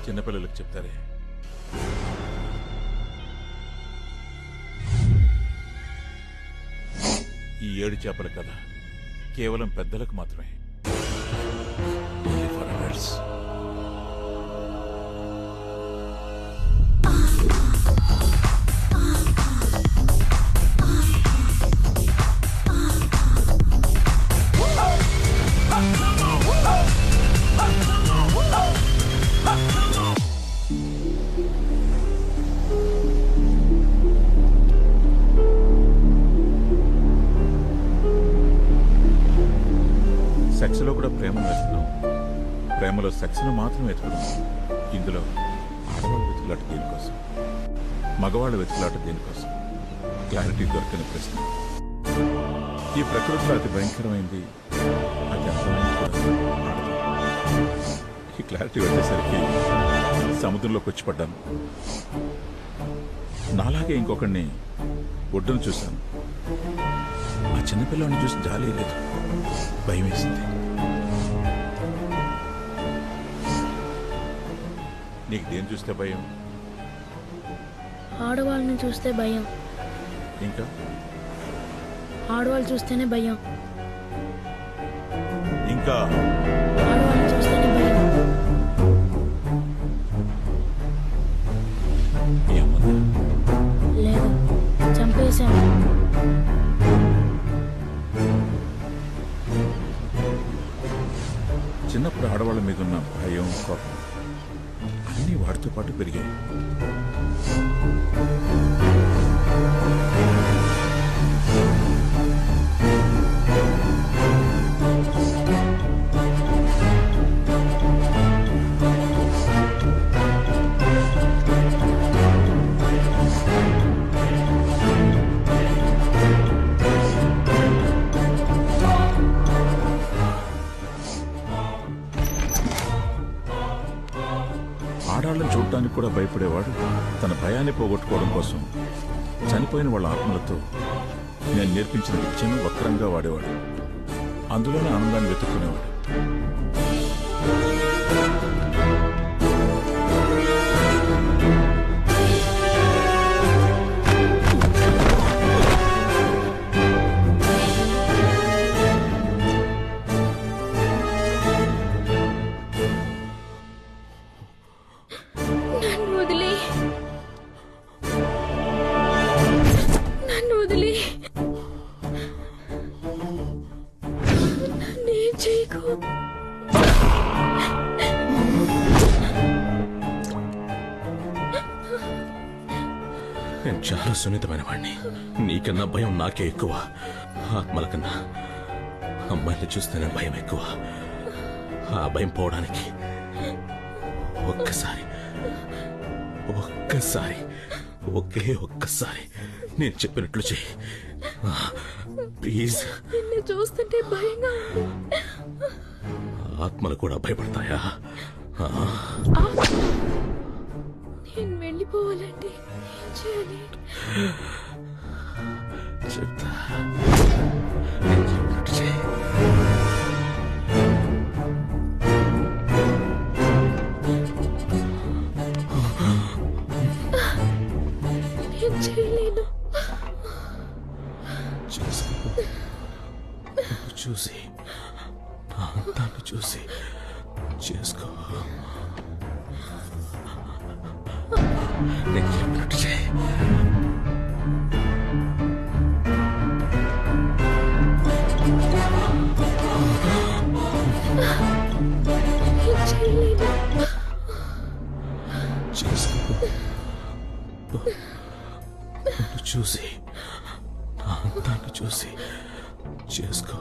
చిన్నపిల్లలకు చెప్తారే. ఈ 7 చేపల కథ కేవలం పెద్దలకు మాత్రమే. Only for adults. సెక్స్లో కూడా ప్రేమను వెతుకుతాం. ప్రేమలో సెక్స్ను మాత్రం వెతుకుతాం. ఇందులో ఆడవాళ్ళ వెతుకులాట దేనికోసం, మగవాళ్ళ వెతుకులాట దేనికోసం? క్లారిటీ దొరకని ప్రశ్న. ఈ ప్రకృతిలో అతి భయంకరమైంది, అతి అందమైంది కూడా ఆడది. ఈ క్లారిటీ వచ్చేసరికి సముద్రంలోకి వచ్చి పడ్డాను. నాలాగే ఇంకొకడిని ఒడ్డును చూశాను. ఆ చిన్నపిల్లని చూసి జాలి లేదు, భయం వేసింది. నీకు దేని చూస్తే భయం? ఆడవాళ్ళని చూస్తే భయం. ఇంకా ఆడవాళ్ళు చూస్తేనే భయం. ఇంకా ఆడవాళ్ళని చూస్తేనే భయం. ఏమన్నా? లేదు, చంపేశాను. చిన్నప్పుడు ఆడవాళ్ళ మీద ఉన్న భయం, కోపం అన్నీ వాటితో పాటు పెరిగాయి. ఆడాళ్ళని చూడటానికి కూడా భయపడేవాడు తన భయాన్ని పోగొట్టుకోవడం కోసం చనిపోయిన వాళ్ళ ఆత్మలతో నేను నేర్పించిన విద్యను వక్రంగా వాడేవాడు. అందులోనే ఆనందాన్ని వెతుక్కునేవాడు. నేను చాలా సున్నితమైన వాడిని. నీకన్నా భయం నాకే ఎక్కువ. ఆత్మల కన్నా అమ్మాయిని చూస్తేనే భయం ఎక్కువ. ఆ భయం పోవడానికి ఒక్కసారి నేను చెప్పినట్లు చెయ్యి ప్లీజ్. నిన్ను చూస్తుంటే భయంగా ఉంది. ఆత్మలు కూడా భయపడతాయా? నేను వెళ్ళిపోవాలంటే ఏం చేయాలి? చెప్తా, నేను చెప్పినట్టు చెయ్యి. నేను చేయలేను. చూసి నా అంతాన్ని చూసి చేసుకో. నేను చెప్పినట్టు చేయి. చేసుకో. చూసి నా అంతాన్ని చూసి చేసుకో.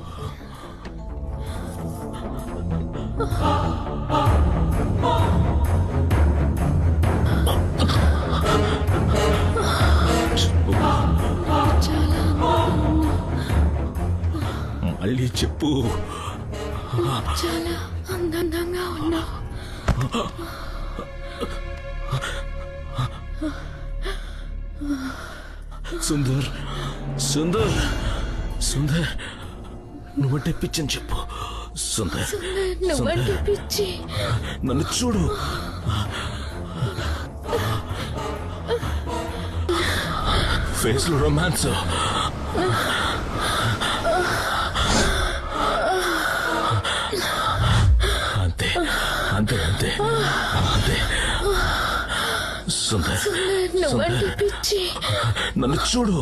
మళ్ళీ చెప్పు. చాలా అందంగా ఉన్నావు. సుందర్ సుందర్ సుందర్ నువ్వంటే పిచ్చని చెప్పు. సుందర్ నువ్వంటే పిచ్చి. నన్ను చూడు. ఫేస్ లో రొమాన్స్. అంతే అంతే అంతే అంతే. సుందర్ నువ్వంటే పిచ్చి. నన్ను చూడు.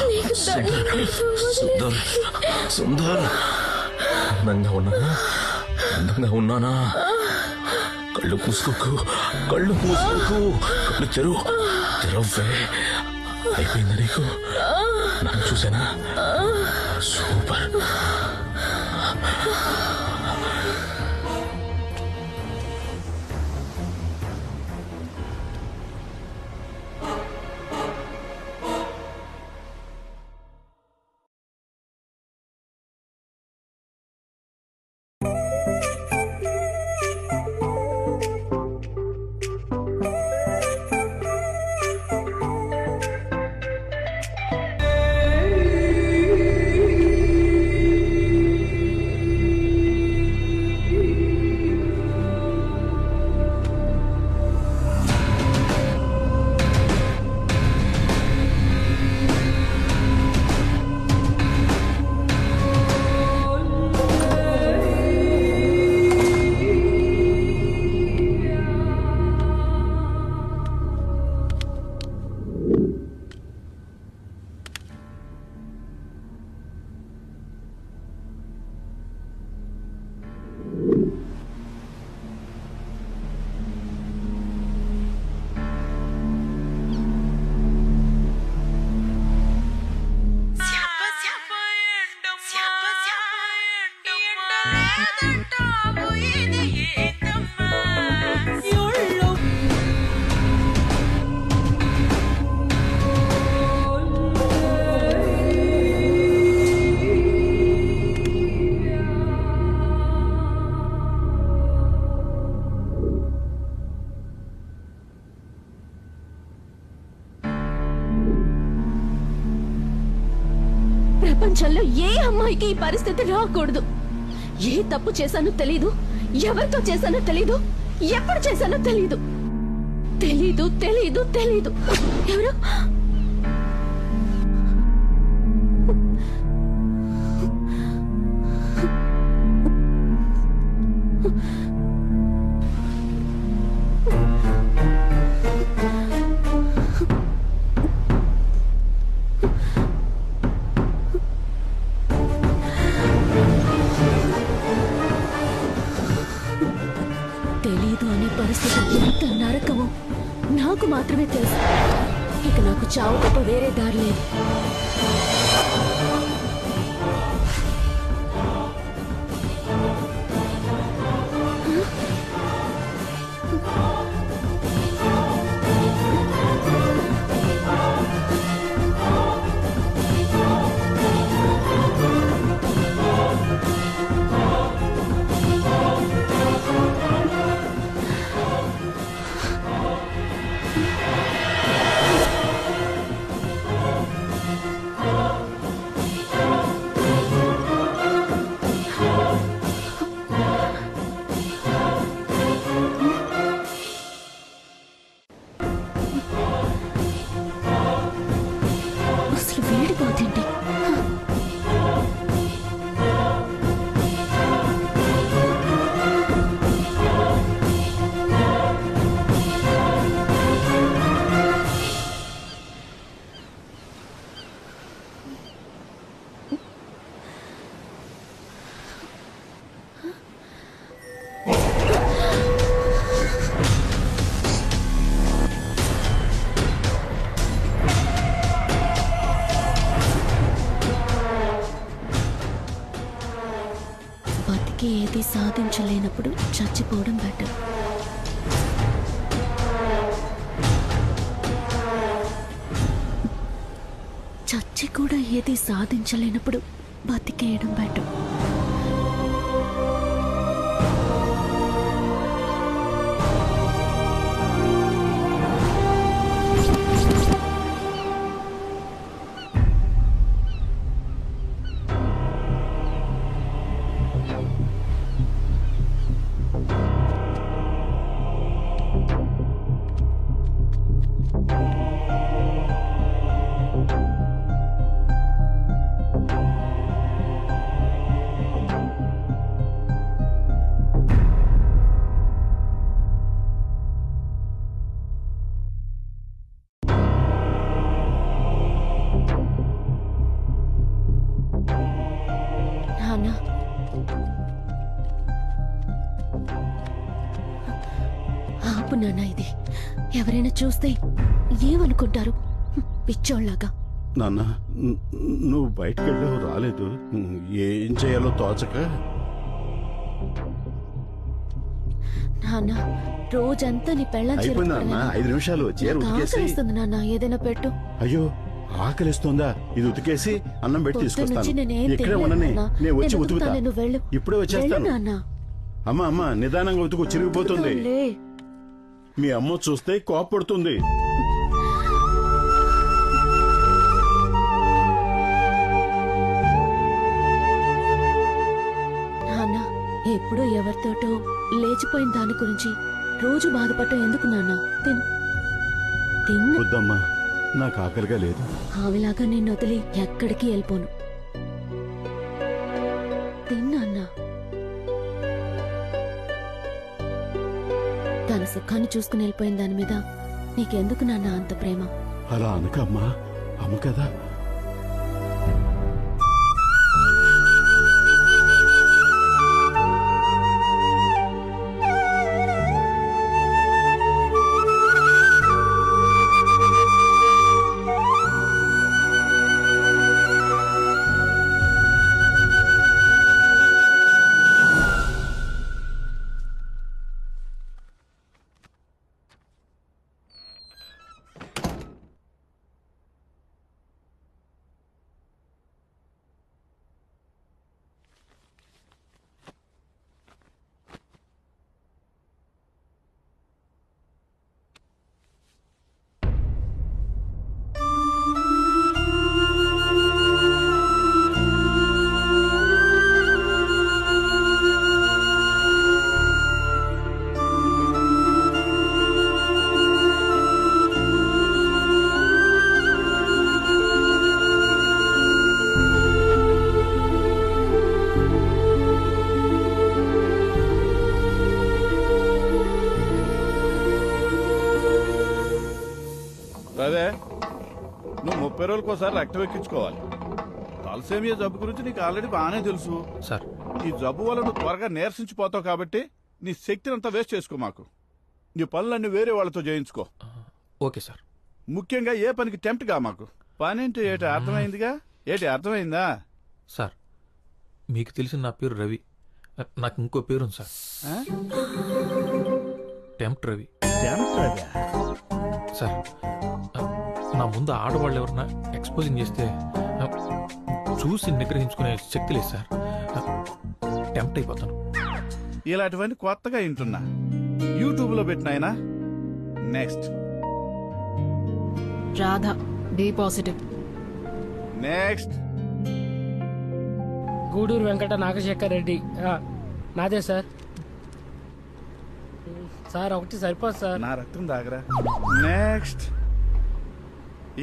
నీకు దండం సుందర్ సుందర్ అందంగా ఉన్నానా? అందంగా ఉన్నానా? కళ్ళు మూసుకోకు, కళ్ళు మూసుకోకు, కళ్ళు తెరవ్వే. అయిపోయిందా నీకు? నన్ను చూసానా? సూపర్. ప్రపంచంలో ఏ అమ్మాయికి ఈ పరిస్థితి రాకూడదు. ఏ తప్పు చేశానో తెలీదు, ఎవరితో చేశానో తెలీదు, ఎప్పుడు చేశానో తెలీదు. తెలీదు తెలీదు తెలీదు. ఎవరు? తెలీదు అనే పరిస్థితి ఎంత నరకమో నాకు మాత్రమే తెలుసు. ఇక నాకు చావు తప్ప వేరే దారి లేదు. అసలు వేడిపోతుంది. బతికి ఏది సాధించలేనప్పుడు చచ్చిపోవడం బెటర్. చచ్చి కూడా ఏది సాధించలేనప్పుడు బతికేయడం బెటర్. నాన్న ఇది? ఎవరైనా చూస్తే ఏమనుకుంటారు? పిచ్చోళ్ళలాగా. నాన్న నువ్వు బయటకు వెళ్ళావు, రాలేదు. ఏం చేయాలో తోచక. నాన్న రోజంతా నీ పెళ్ళం అయిపోయింది నాన్న, 5 నిమిషాలు చీర ఉతికేసి. ఆకలిస్తుంది నాన్న, ఏదైనా పెట్టు. అయ్యో ఆకలిస్తుందా? ఇది ఉతికేసి అన్నం పెట్టి తీసుకొస్తాను. పొద్దున్నుంచి నేనేం ఇక్కడే తినలేదు ఉండని, నాన్న. నేను వచ్చి నేను ఉతుకుతా. ఉతుకుతాను, నువ్వు వెళ్ళు. ఇప్పుడే వెళ్ళు వచ్చేస్తాను. నాన్న. అమ్మా నిదానంగా ఉతుకు, చిరిగిపోతుంది. ఉతుకుతానులే. మీ అమ్మ చూస్తే కోపడుతుంది. నాన్న ఎప్పుడో ఎవరితోటో లేచిపోయిన దాని గురించి రోజు బాధపడటం ఎందుకు నాన్న? తిన్ను. వద్దమ్మా, నాకు ఆకలిగా లేదు. ఆవిలాగా నిన్ను వదిలి ఎక్కడికి వెళ్ళిపోను. తిన్నా. తన సుఖాన్ని చూసుకుని వెళ్ళిపోయిన దాని మీద నీకెందుకు నాన్న అంత ప్రేమ? అలా అనకమ్మా, అమ్మ కదా. అదే నువ్వు 30 రోజులకోసారి రక్తం ఎక్కించుకోవాలి. తలసేమియా జబ్బు గురించి నీకు ఆల్రెడీ బాగానే తెలుసు సార్. ఈ జబ్బు వల్ల నువ్వు త్వరగా నీరసించిపోతావు కాబట్టి నీ శక్తిని అంతా వేస్ట్ చేసుకో. మాకు నీ పనులన్నీ వేరే వాళ్ళతో చేయించుకో. Okay sir. ముఖ్యంగా ఏ పనికి టెంప్ట్ గా మాకు. పని ఏంటి ఏటి అర్థమైందిగా? ఏటి అర్థమైందా? సార్ మీకు తెలిసిన నా పేరు రవి. నాకు ఇంకో పేరు ఉంది సార్, టెంప్ట్ రవి. సార్ నా ముందు ఆడవాళ్ళు ఎవరన్నా ఎక్స్పోజింగ్ చేస్తే చూసి నిగ్రహించుకునే శక్తి లేదు సార్. టెంప్ట్ అయిపోతాను. ఇలాంటివన్నీ కొత్తగా వింటున్నా. యూట్యూబ్ లో పెట్టినాయనా. Next Radha, B positive. Next Guduru Venkata Nagashekar Reddy. నాదే సార్. సార్ ఒకటి సరిపోదు సార్. నా రక్తం దాగరా. నెక్స్ట్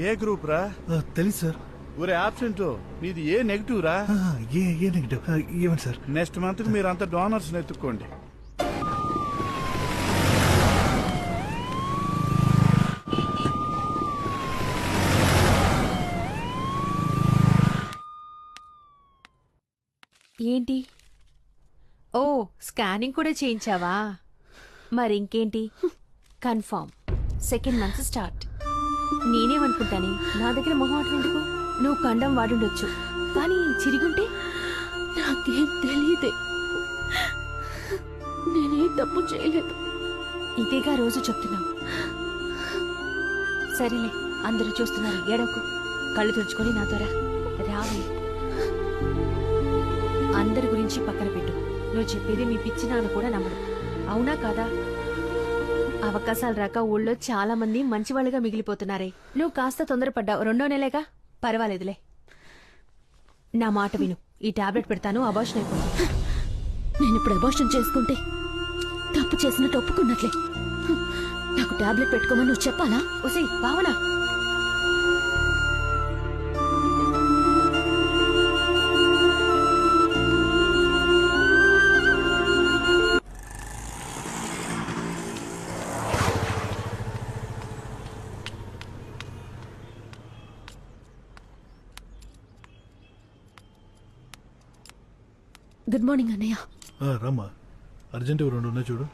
ఏ గ్రూప్ రా? తెలుసు సార్. ఒరే ఆబ్సెంట్, నీది ఏ నెగిటివ్ రా? ఏ నెగిటివ్ ఏమండి సార్? నెక్స్ట్ మంత్ కి మీరంతా డోనర్స్ ఎత్తుక్కోండి. ఏంటి? ఓ, స్కానింగ్ కూడా చేయించావా? మరింకేంటి? Confirm second month start. నేనేమనుకుంటానే, నా దగ్గర మొహమాటం ఎందుకు? నువ్వు కండం వాడుండొచ్చు, కానీ చిరిగుంటే నాకేం తెలియదే. నేనేం తప్పు చేయలేదు. ఇదేగా రోజు చెప్తున్నావు. సరేలే, అందరూ చూస్తున్నారు, ఏడవకు. కళ్ళు తుడుచుకొని నాతో రావే. అందరి గురించి పక్కన పెట్టు. నువ్వు చెప్పేది మీ పిచ్చి నాన్న కూడా నమ్మడు. అవునా కాదా? అవకాశాలు రాక ఊళ్ళో చాలా మంది మంచివాళ్ళుగా మిగిలిపోతున్నారే. నువ్వు కాస్త తొందరపడ్డావు. 2వ నెలేగా, పర్వాలేదులే. నా మాట విను. ఈ టాబ్లెట్ పెడతాను, అబార్షన్ అయిపోతుంది. నేను ఇప్పుడు అబార్షన్ చేసుకుంటే తప్పు చేసినట్టు ఒప్పుకున్నట్లే. నాకు టాబ్లెట్ పెట్టుకోమని నువ్వు చెప్పాలా? ఒసే భావన, గుడ్ మార్నింగ్ అన్నయ్య. రామ్మా, అర్జెంటుగా 2 ఉన్నాయి చూడు.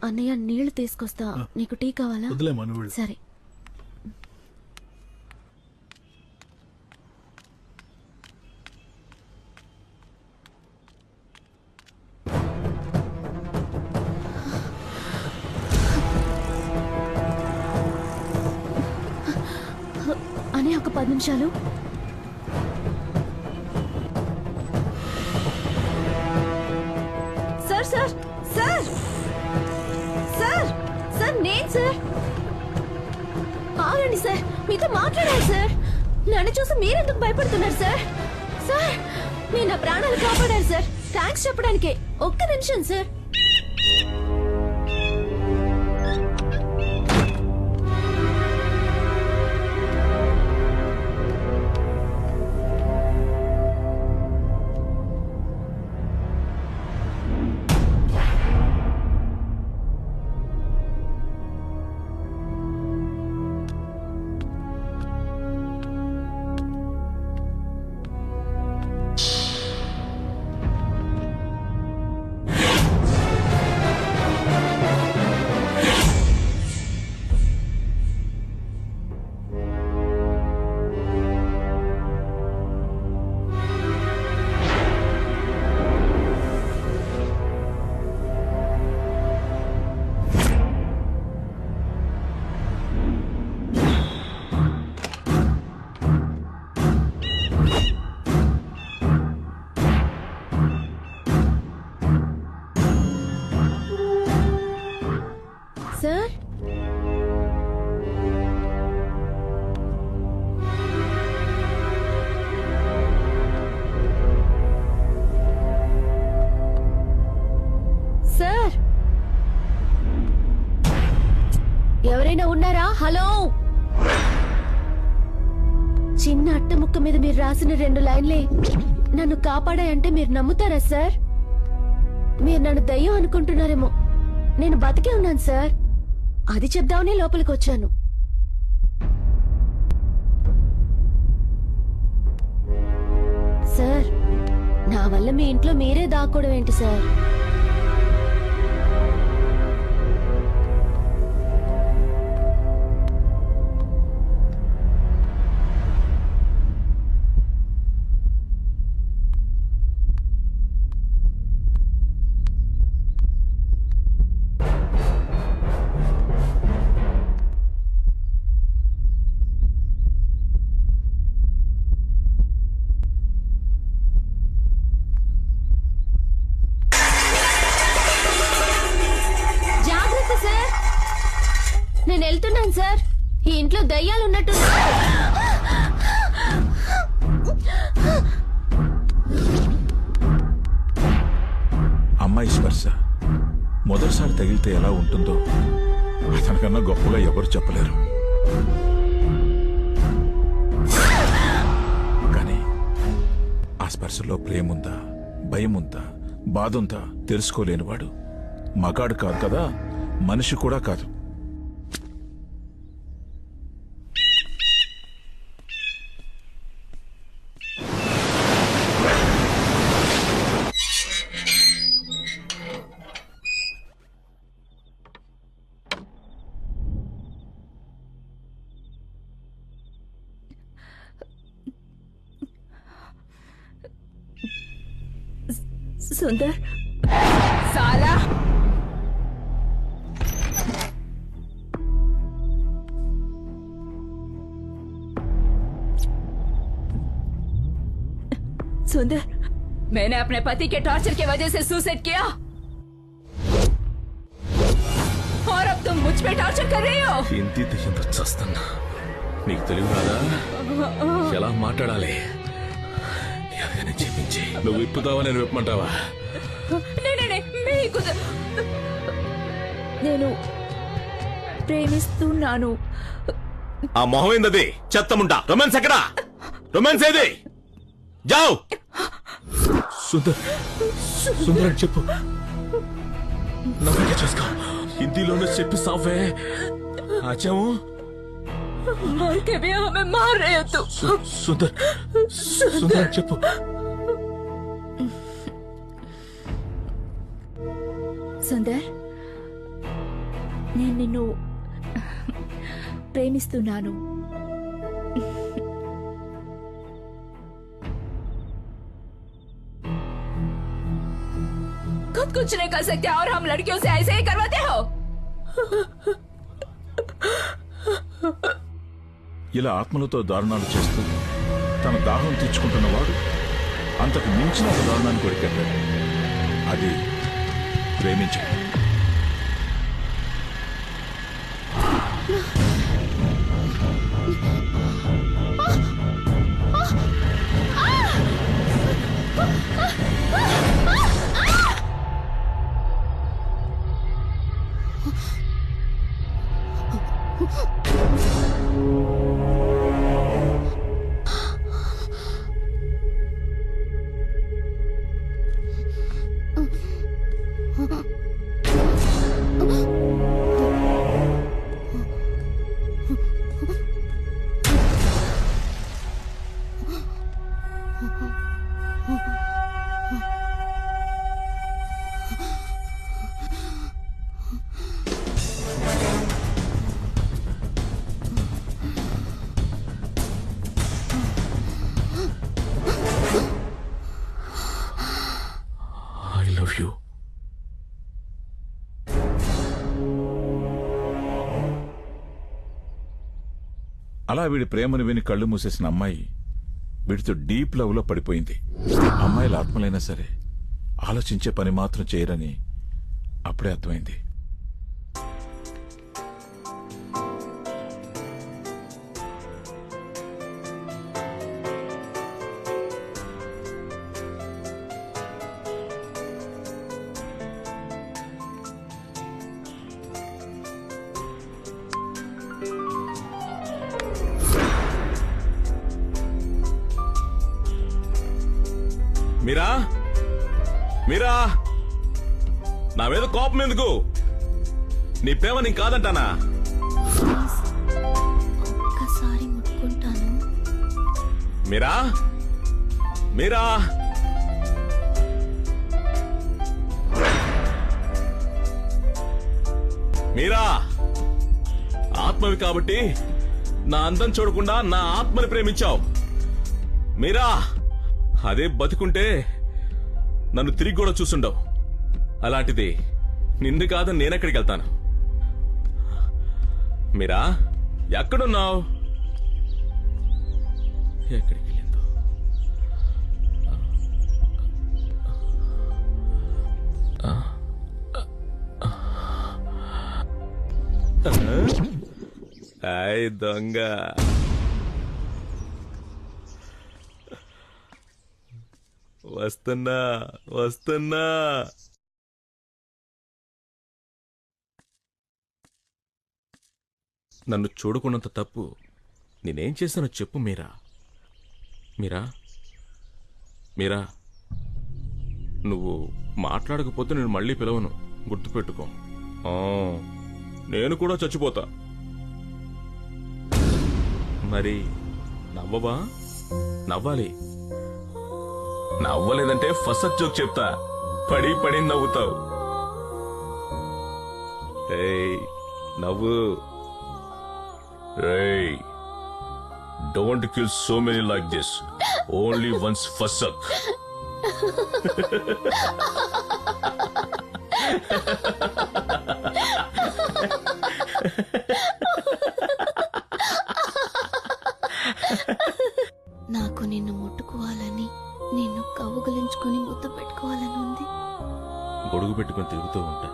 అన్నయ్య నీళ్లు తీసుకొస్తా. నీకు టీ కావాలా? వదిలే మనవాళ్ళు. సరే. అనే ఒక 10 నిమిషాలు. Sir sir sir sir sir నేను సార్. ఆగండి సార్, మీతో మాట్లాడాలి సార్. నన్ను చూసి మీరెందుకు భయపడుతున్నారు సార్? సార్ మీరు నా ప్రాణాలు కాపాడారు సార్. థ్యాంక్స్ చెప్పడానికే. ఒక్క నిమిషం సార్. సార్ సార్ ఎవరైనా ఉన్నారా? హలో. చిన్న అట్ట ముక్క మీద మీరు రాసిన 2 లైన్లే నన్ను కాపాడాయంటే మీరు నమ్ముతారా సార్? మీరు నన్ను దయ్యం అనుకుంటున్నారేమో. నేను బతికే ఉన్నాను సార్. అది చెప్దామని లోపలికి వచ్చాను. సార్ నా వల్ల మీ ఇంట్లో మీరే దాక్కోవడం ఏంటి సార్? నేను వెళ్తున్నాను సార్. ఈ ఇంట్లో దయ్యాలు ఉన్నట్టు. అమ్మాయి స్పర్శ మొదటిసారి తగిలితే ఎలా ఉంటుందో అతనికన్నా గొప్పగా ఎవరు చెప్పలేరు. కానీ ఆ స్పర్శలో ప్రేముందా, భయముందా, బాధుందా తెలుసుకోలేనివాడు మగాడు కాదు కదా, మనిషి కూడా కాదు. సుందర్ సాలా सुंदर, मैंने अपने पति के टॉर्चर की वजह से सुसाइड किया और अब तुम मुझ पे टॉर्चर कर रही हो. ఇంటి దయ్యంతో చస్తున్నా. నీకు తెలివి రాదా ఎలా మాట్లాడాలి? ఎవరైనా చెప్పించి నువ్వు విప్పుతావా, నేను విప్పమంటావా? నేను ప్రేమిస్తున్నాను. ఆ మొహం ఏందది? చెత్తముంటా. రొమాన్స్ ఎక్కడా? రొమాన్స్ ఏది? జావ్. సుందర్ సుందర్ అని చెప్పు. నమ్మకం చేసుకో. హిందీలోనే చెప్పి సావే. ఆచాము मार के भी हमें मार रहे हो तुम. సుందర్ సుందర్ అని చెప్పు. सुंदर నేను నిన్ను ప్రేమిస్తున్నాను. खुद कुछ नहीं कर सकते और हम लड़कियों से ऐसे ही करवाते हो. ఇలా ఆత్మలతో దారుణాలు చేస్తూ తన దాహం తీర్చుకుంటున్నవాడు అంతకు మించిన ఒక దారుణాన్ని కొరికెట్టాడు. అది ప్రేమించడం. I love you. అలా వీడి ప్రేమను విని కళ్ళు మూసేసిన అమ్మాయి వీడితో డీప్ లవ్ లో పడిపోయింది. అమ్మాయిల ఆత్మలైనా సరే ఆలోచించే పని మాత్రం చేయరని అప్పుడే అర్థమైంది. మీరా మీరా నా మీద కోపం ఎందుకు? నీ ప్రేమ నీకు కాదంటానా? ఒక్కసారి ముట్టుకుంటాను. మీరా మీరా మీరా ఆత్మవి కాబట్టి నా అందం చూడకుండా నా ఆత్మని ప్రేమించావు. మీరా అదే బతుకుంటే నన్ను తిరిగి కూడా చూసుండవు. అలాంటిది నిన్ను కాదని నేనెక్కడికి వెళ్తాను? మీరా ఎక్కడున్నావు? ఎక్కడికి వెళ్ళిందో? హాయ్ దొంగ. వస్తున్నా వస్తున్నా. నన్ను చూడకున్నంత తప్పు నేనేం చేశానో చెప్పు మీరా. మీరా మీరా నువ్వు మాట్లాడకపోతే నేను మళ్ళీ పిలవను, గుర్తుపెట్టుకో. నేను కూడా చచ్చిపోతా. మరి నవ్వవా? నవ్వాలి. నవ్వలేదంటే ఫస్ట్ జోక్ చెప్తా, పడి పడి నవ్వుతావు. నవ్వు. Don't kill so many like this, only once first. నాకు నిన్ను ముట్టుకోవాలని, నిన్ను కవ్వుగలించుకుని ముద్దు పెట్టుకోవాలని ఉంది. గొడుగు పెట్టుకుని తిరుగుతూ ఉంటా,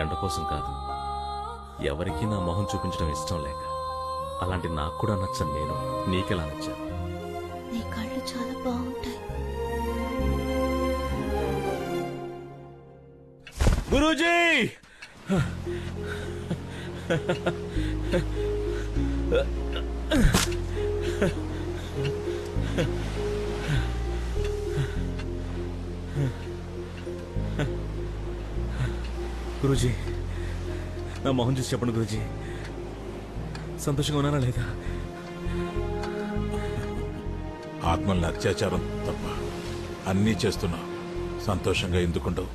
ఎండ కోసం కాదు. ఎవరికీ నా మొహం చూపించడం ఇష్టం లేక. అలాంటి నాకు కూడా నచ్చను నేను. నీకెలా నచ్చాను? నీ కళ్ళు చాలా బాగుంటాయి. గురూజీ! గురూజీ, నా మొహం చూసి చెప్పండి గురూజీ, సంతోషంగా ఉన్నానా లేదా? ఆత్మల్ని అత్యాచారం తప్ప అన్నీ చేస్తున్నా, సంతోషంగా ఎందుకుండవు?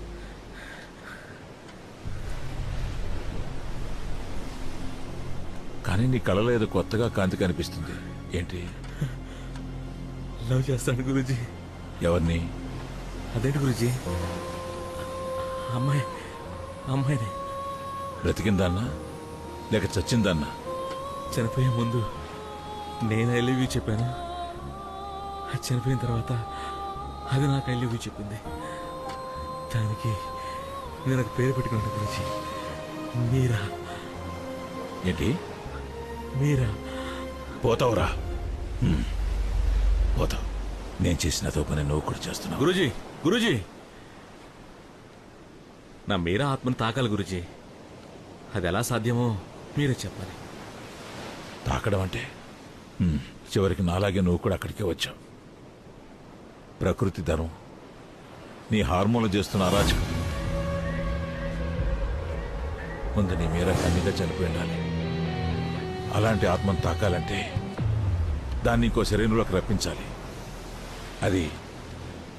కానీ నీ కళలో ఏదో కొత్తగా కాంతి కనిపిస్తుంది. ఏంటి? లవ్ చేస్తాను గురూజీ. ఎవరిని? అదేంటి గురూజీ? అమ్మాయిని బ్రతికిందన్నా లేక చచ్చిందన్నా? చనిపోయే ముందు నేను ఐ లవ్ యూ చెప్పాను. అది చనిపోయిన తర్వాత అది నాకు ఐ లవ్ యూ చెప్పింది. దానికి నేను ఒక పేరు పెట్టుకున్నాను గురించి. మీరా. ఏంటి? మీరా. పోతావురా. పోతావు. నేను చేసిన అదో పని నువ్వు కూడా చేస్తున్నావు. గురూజీ నా మీరా ఆత్మను తాకాలి గురూజీ. అది ఎలా సాధ్యమో మీరే చెప్పాలి. తాకడం అంటే చివరికి నాలాగే నువ్వు కూడా అక్కడికే వచ్చావు. ప్రకృతి ధనం, నీ హార్మోన్లు చేస్తున్న అరాచకం. ముందు నీ మీరా కన్నీగా చనిపోయి ఉండాలి. అలాంటి ఆత్మను తాకాలంటే దాన్ని ఇంకో శరీరంలోకి రప్పించాలి. అది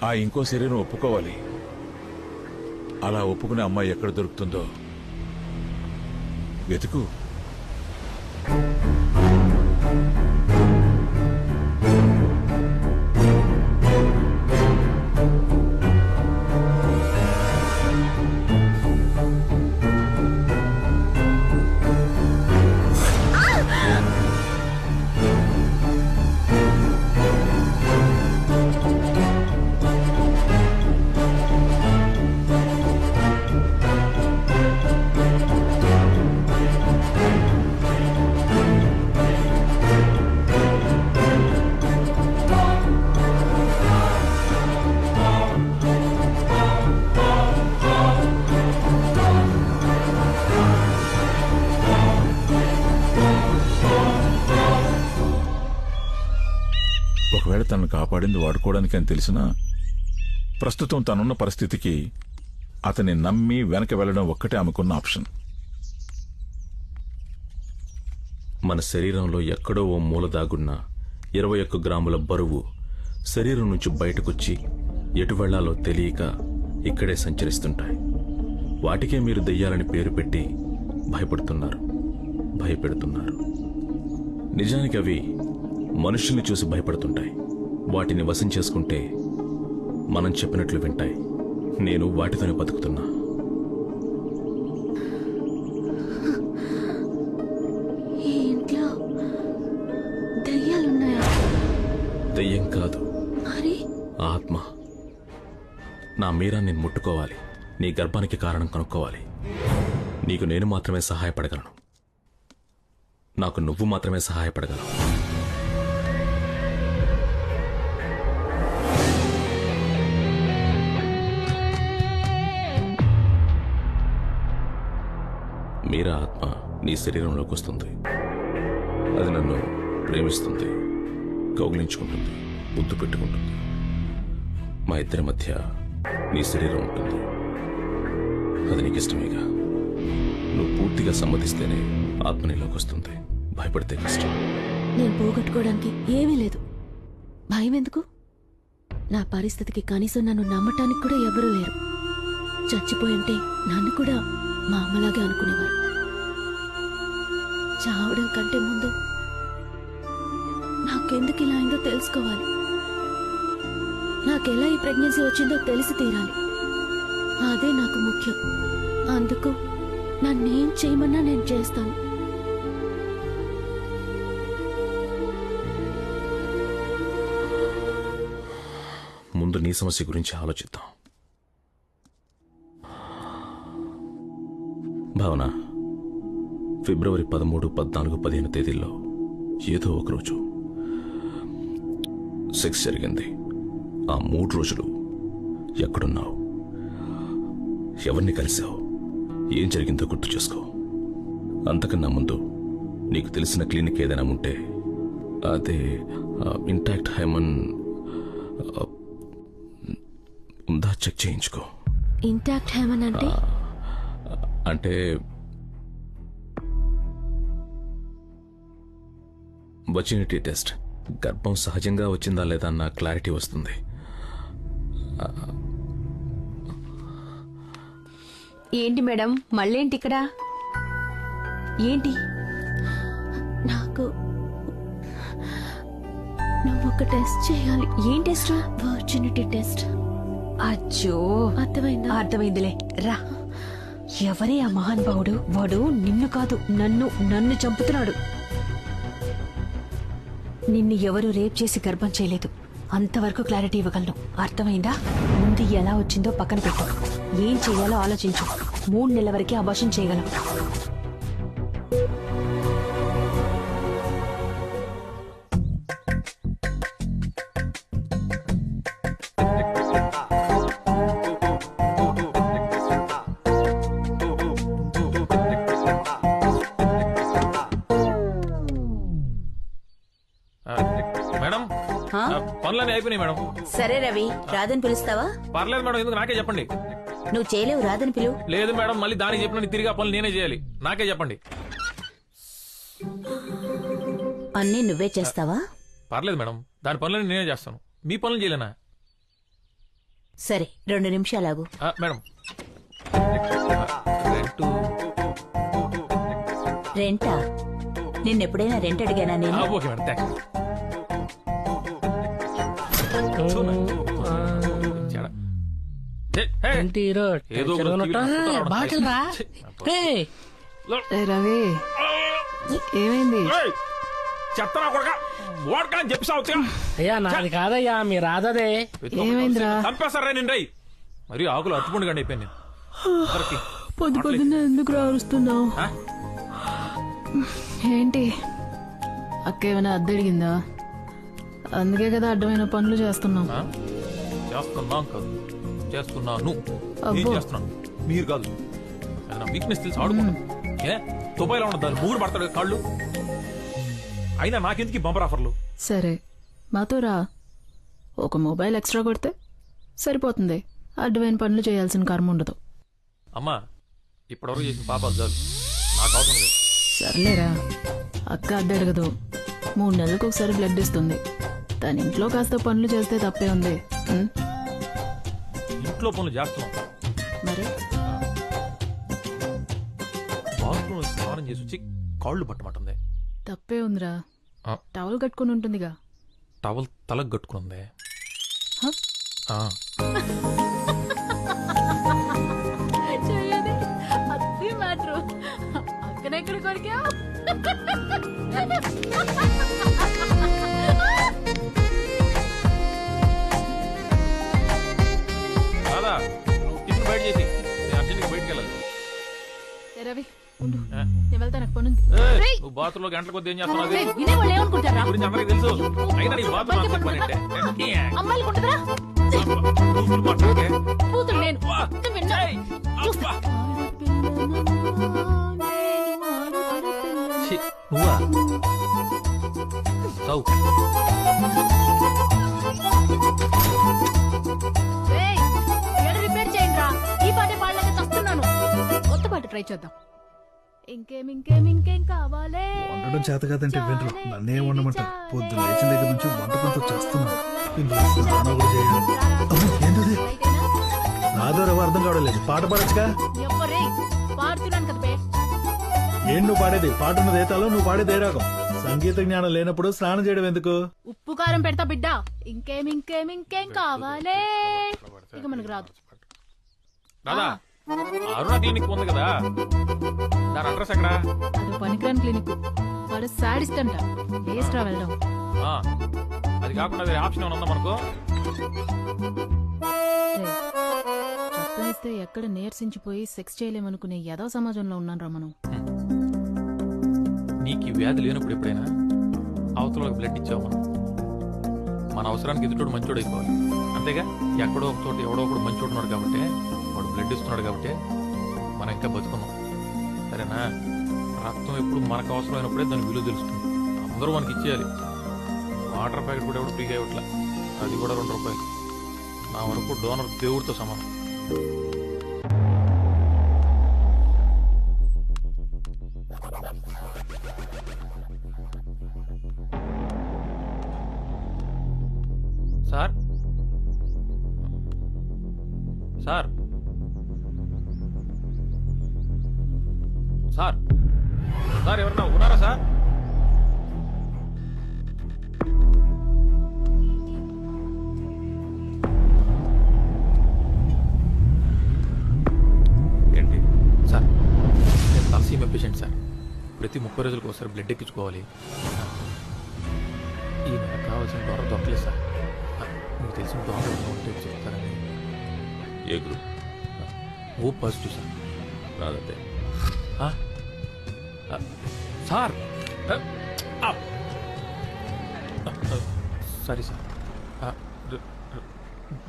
ఆ ఇంకో శరీరం ఒప్పుకోవాలి. అలా ఒప్పుకునే అమ్మాయి ఎక్కడ దొరుకుతుందో వెతుకు. ఒకవేళ తనను కాపాడింది వాడుకోవడానికి అని తెలిసినా ప్రస్తుతం తనున్న పరిస్థితికి అతన్ని నమ్మి వెనక వెళ్లడం ఒక్కటే ఆమెకున్న ఆప్షన్. మన శరీరంలో ఎక్కడో ఓ మూల దాగున్న 21 గ్రాముల బరువు శరీరం నుంచి బయటకొచ్చి ఎటు వెళ్లాలో తెలియక ఇక్కడే సంచరిస్తుంటాయి. వాటికే మీరు దెయ్యాలని పేరు పెట్టి భయపెడుతున్నారు. నిజానికి అవి మనుషుల్ని చూసి భయపడుతుంటాయి. వాటిని వశం చేసుకుంటే మనం చెప్పినట్లు వింటాయి. నేను వాటితోనే బతుకుతున్నా. ఈ ఇంట్లో దయ్యాలున్నాయా? దెయ్యం కాదు, మరి ఆత్మ. నా మీరా నేను ముట్టుకోవాలి. నీ గర్భానికి కారణం కనుక్కోవాలి. నీకు నేను మాత్రమే సహాయపడగలను. నాకు నువ్వు మాత్రమే సహాయపడగలవు. మీరా ఆత్మ నీ శరీరంలోకి వస్తుంది. అది నన్ను ప్రేమిస్తుంది, కౌగిలించుకుంటుంది, ముద్దు పెట్టుకుంటుంది. మా ఇద్దరి మధ్య నీ శరీరం ఉంటుంది. అది నీకు ఇష్టమేగా. నువ్వు పూర్తిగా సమ్మతిస్తేనే ఆత్మ నీలోకి వస్తుంది. భయపడితే కష్టం. నేను పోగొట్టుకోవడానికి ఏమీ లేదు. భయం ఎందుకు? నా పరిస్థితికి కనీసం నన్ను నమ్మటానికి కూడా ఎవరూ లేరు. చచ్చిపోయింటే నన్ను కూడా మా అమ్మలాగే అనుకునేవారు. చావడం కంటే ముందు నాకెందుకు ఇలా అయిందో తెలుసుకోవాలి. నాకెలా ఈ ప్రెగ్నెన్సీ వచ్చిందో తెలిసి తీరాలి. అదే నాకు ముఖ్యం. అందుకు నన్నేం చేయమన్నా నేను చేస్తాను. ముందు నీ సమస్య గురించి ఆలోచిద్దాం. భావన, ఫిబ్రవరి 13, 14, 15 తేదీల్లో ఏదో ఒకరోజు సెక్స్ జరిగింది. ఆ 3 రోజులు ఎక్కడున్నావు? ఎవరిని కలిసావు? ఏం జరిగిందో గుర్తు చేసుకో. అంతకన్నా ముందు నీకు తెలిసిన క్లినిక్ ఏదైనా ఉంటే అదే ఇంటాక్ట్ హైమన్ ఉందా చెక్ చేయించుకో. ఇంటాక్ట్ హైమన్ అంటే? అంటే వచినిటీ టెస్ట్. గర్భం సహజంగా వచ్చిందా లేదా అన్న క్లారిటీ వస్తుంది. ఏంటి మేడం, మళ్ళేంటి ఇక్కడ? ఏంటి? నువ్వు ఒక టెస్ట్ చేయాలి. ఏం టెస్ట్? Virginity test. అచ్చో, అర్థమైందా? అర్థమైందిలే, రా. ఎవరే ఆ మహానుభావుడు? వాడు నిన్ను కాదు, నన్ను చంపుతున్నాడు. నిన్ను ఎవరు రేప్ చేసి గర్భం చేయలేదు, అంతవరకు క్లారిటీ ఇవ్వగలను. అర్థమైందా? ముందు ఎలా వచ్చిందో పక్కన పెట్టు, ఏం చేయాలో ఆలోచించు. 3 నెలల వరకే అబార్షన్ చేయగలం. మేడం, పనులన్నీ అయిపోయినాయి మేడం. సరే రవి, రాదని పిలుస్తావా? పర్లేదు మేడం, ఎందుకు నాకే చెప్పండి. నువ్వు చేయలేవు, రాదని పిలువు. లేదు మేడం, మళ్ళీ దానికి చెప్పిన తిరిగి ఆ పనులు నేనే చేయాలి. నాకే చెప్పండి. అన్నీ నువ్వే చేస్తావా? పర్లేదు మేడం, దాని పనులన్నీ నేనే చేస్తాను. మీ పనులు చేయలేనా? సరే, 2 నిమిషాలు ఆగు. మేడం, రెంటు రెంటా? నిన్నెప్పుడైనా రెంట్ అడిగానా నేను? Okay madam, thanks. ఏంటి హీరో ఏదో ఒక టెన్షన్గా ఉన్నట్టు? టీవీలో చూస్తున్నాడు. బాటిల్ రా. ఛీ, ఏయ్, రవి, ఏమైంది? చెత్తనా కొడక ఓడకా అని చెప్పి సాగుతా. అయ్యా నాది కాదయ్యా, మీ రాధదే. ఏమైందిరా? చంపేస్తారా నేను రై. మరి ఆకులు అట్టుకుండు కానీ అయిపోయాను నేను. అందరికి పొద్దున్నే ఎందుకు రారుస్తున్నావు? ఆ? ఏంటి అక్క ఏమైనా అద్దెడిగిందా? అందుకే కదా అడ్డమైన పనులు చేస్తున్నాం. ఆ? చేస్తున్నాం కాదు, చేస్తున్నాను. అబ్బో. నేను చేస్తున్నాను, మీరు కాదు. అది నా వీక్నెస్ తెలిసి ఆడుకుంటాను. ఏ దుబాయ్లో ఉన్న దాన్ని మూగుడు పడతాడు కాళ్ళు. అయినా నాకెందుకు బంపర్ ఆఫర్లు? సరే మాతో రా, ఒక మొబైల్ ఎక్స్ట్రా కొడితే సరిపోతుంది. అడ్డమైన పనులు చేయాల్సిన కర్మ ఉండదు. అమ్మా, ఇప్పటివరకు చేసిన పాపాలు చాలు, నాకు అవసరం లేదు. సర్లేరా, అక్క అద్దె అడగదు. 3 నెలలకు ఒకసారి బ్లడ్ ఇస్తుంది. తన ఇంట్లో కాస్త పనులు చేస్తే తప్పే ఉంది. ఉం? ఇంట్లో పనులు చేస్తున్నాం. మరి బాత్రూమ్ స్నానం చేసి వచ్చి కాళ్ళు పట్టమంటుంది. తప్పే ఉందిరా, ఆ. టవల్ కట్టుకుని ఉంటుందిగా. టవల్ తలకు కట్టుకుంది. హ? అక్కడెక్కడ కొరికా? రాదా, టిఫిన్ బయట చేసి నేను అర్జెంట్గా బయటికి వెళ్ళాలి. రవి ఉండు, ఆ? నేను వెళ్తాను, నాకు పనుంది. ఏయ్, నువ్వు బాత్రూంలో గంటల కొద్ది ఏం చేస్తున్నావు? అది వినేవాళ్ళు ఏమనుకుంటారా? గురించి అందరికీ తెలుసు. అయినా నీ బాత్రూమ్ అంత పని అంటే అమ్మాయిలు ఉంటుందిరా, నువ్వు మాట్లాడే. కూతురు నేను. విన్నా? చూస్తా. ఛీ, నువ్వా? చౌ. ఏయ్, ఏడు రిపేర్ చేయండి రా, ఈ పాటే పాడలేక చస్తున్నాను. కొత్త పాట ట్రై చేద్దాం. ఇంకేం కావాలే? వండడం చేత కాదంటే వినరు, నన్నే వండమంటారు. పొద్దున్న లేచిన దగ్గర నుంచి వంట పనితో చేస్తున్నాను. ఇందులో స్నానం కూడా చేయాలి. అమ్మో, ఏంటది? నాదో రవ్వ అర్థం కావడం లేదు. పాట పాడచ్చుగా. ఎవ్వరే పాడుతున్నాను కదా బే. ఏం నువ్వు పాడేది? పాట ఉన్నది ఏ తాళం, నువ్వు పాడేది ఏ రాగం? సంగీత జ్ఞానం లేనప్పుడు స్నానం చేయడం ఎందుకు? ఉప్పు కారం పెడతా బిడ్డ. ఇంకేం కావాలే? ఇక మనకు రాదు. రాదా, అరుణ క్లినిక్ ఉంది కదా, దాని అడ్రస్ ఎక్కడా? అది పనికిరాని క్లినిక్. వాడు సాడిస్ట్ అంట, వేస్ట్ రా వెళ్ళడం. ఆ, అది కాకుండా వేరే ఆప్షన్ ఏమైనా ఉందా మనకు? చట్టం ఇస్తే ఎక్కడ నీరసించిపోయి సెక్స్ చేయలేమనుకునే యదో సమాజంలో ఉన్నాను రా మనం. నీకు ఈ వ్యాధి లేనప్పుడు ఎప్పుడైనా అవతల బ్లడ్ ఇచ్చావు మనం. మన అవసరానికి ఎదుటోడు మంచోడు అయిపోవాలి, అంతేగా. ఎక్కడో ఒక చోట ఎవడో ఒకడు మంచోడు ఉన్నాడు కాబట్టి, వాడు బ్లడ్ ఇస్తున్నాడు కాబట్టి మనం ఇంకా బతుకున్నాం. సరేనా? రక్తం ఎప్పుడు మనకు అవసరమైనప్పుడే దాని విలువ తెలుస్తుంది. అందరూ మనకి ఇచ్చేయాలి. వాటర్ ప్యాకెట్ కూడా ఎవడు ఫ్రీగా ఇవ్వట్లే, అది కూడా 2 రూపాయలు. నా వరకు డోనర్ దేవుడితో సమానం. సార్, సార్, సార్, సార్, ఎవరన్నా ఉన్నారా సార్? ప్రతి 30 రోజులకు ఒకసారి బ్లడ్ ఎక్కించుకోవాలి. ఈ నెల కావాల్సిన డోనర్ దొరకలేదు సార్. మీకు తెలిసిన డోనర్ ఉంటే చెప్తారని. A group? O positive sir. నాదంతే. Sir sorry sir.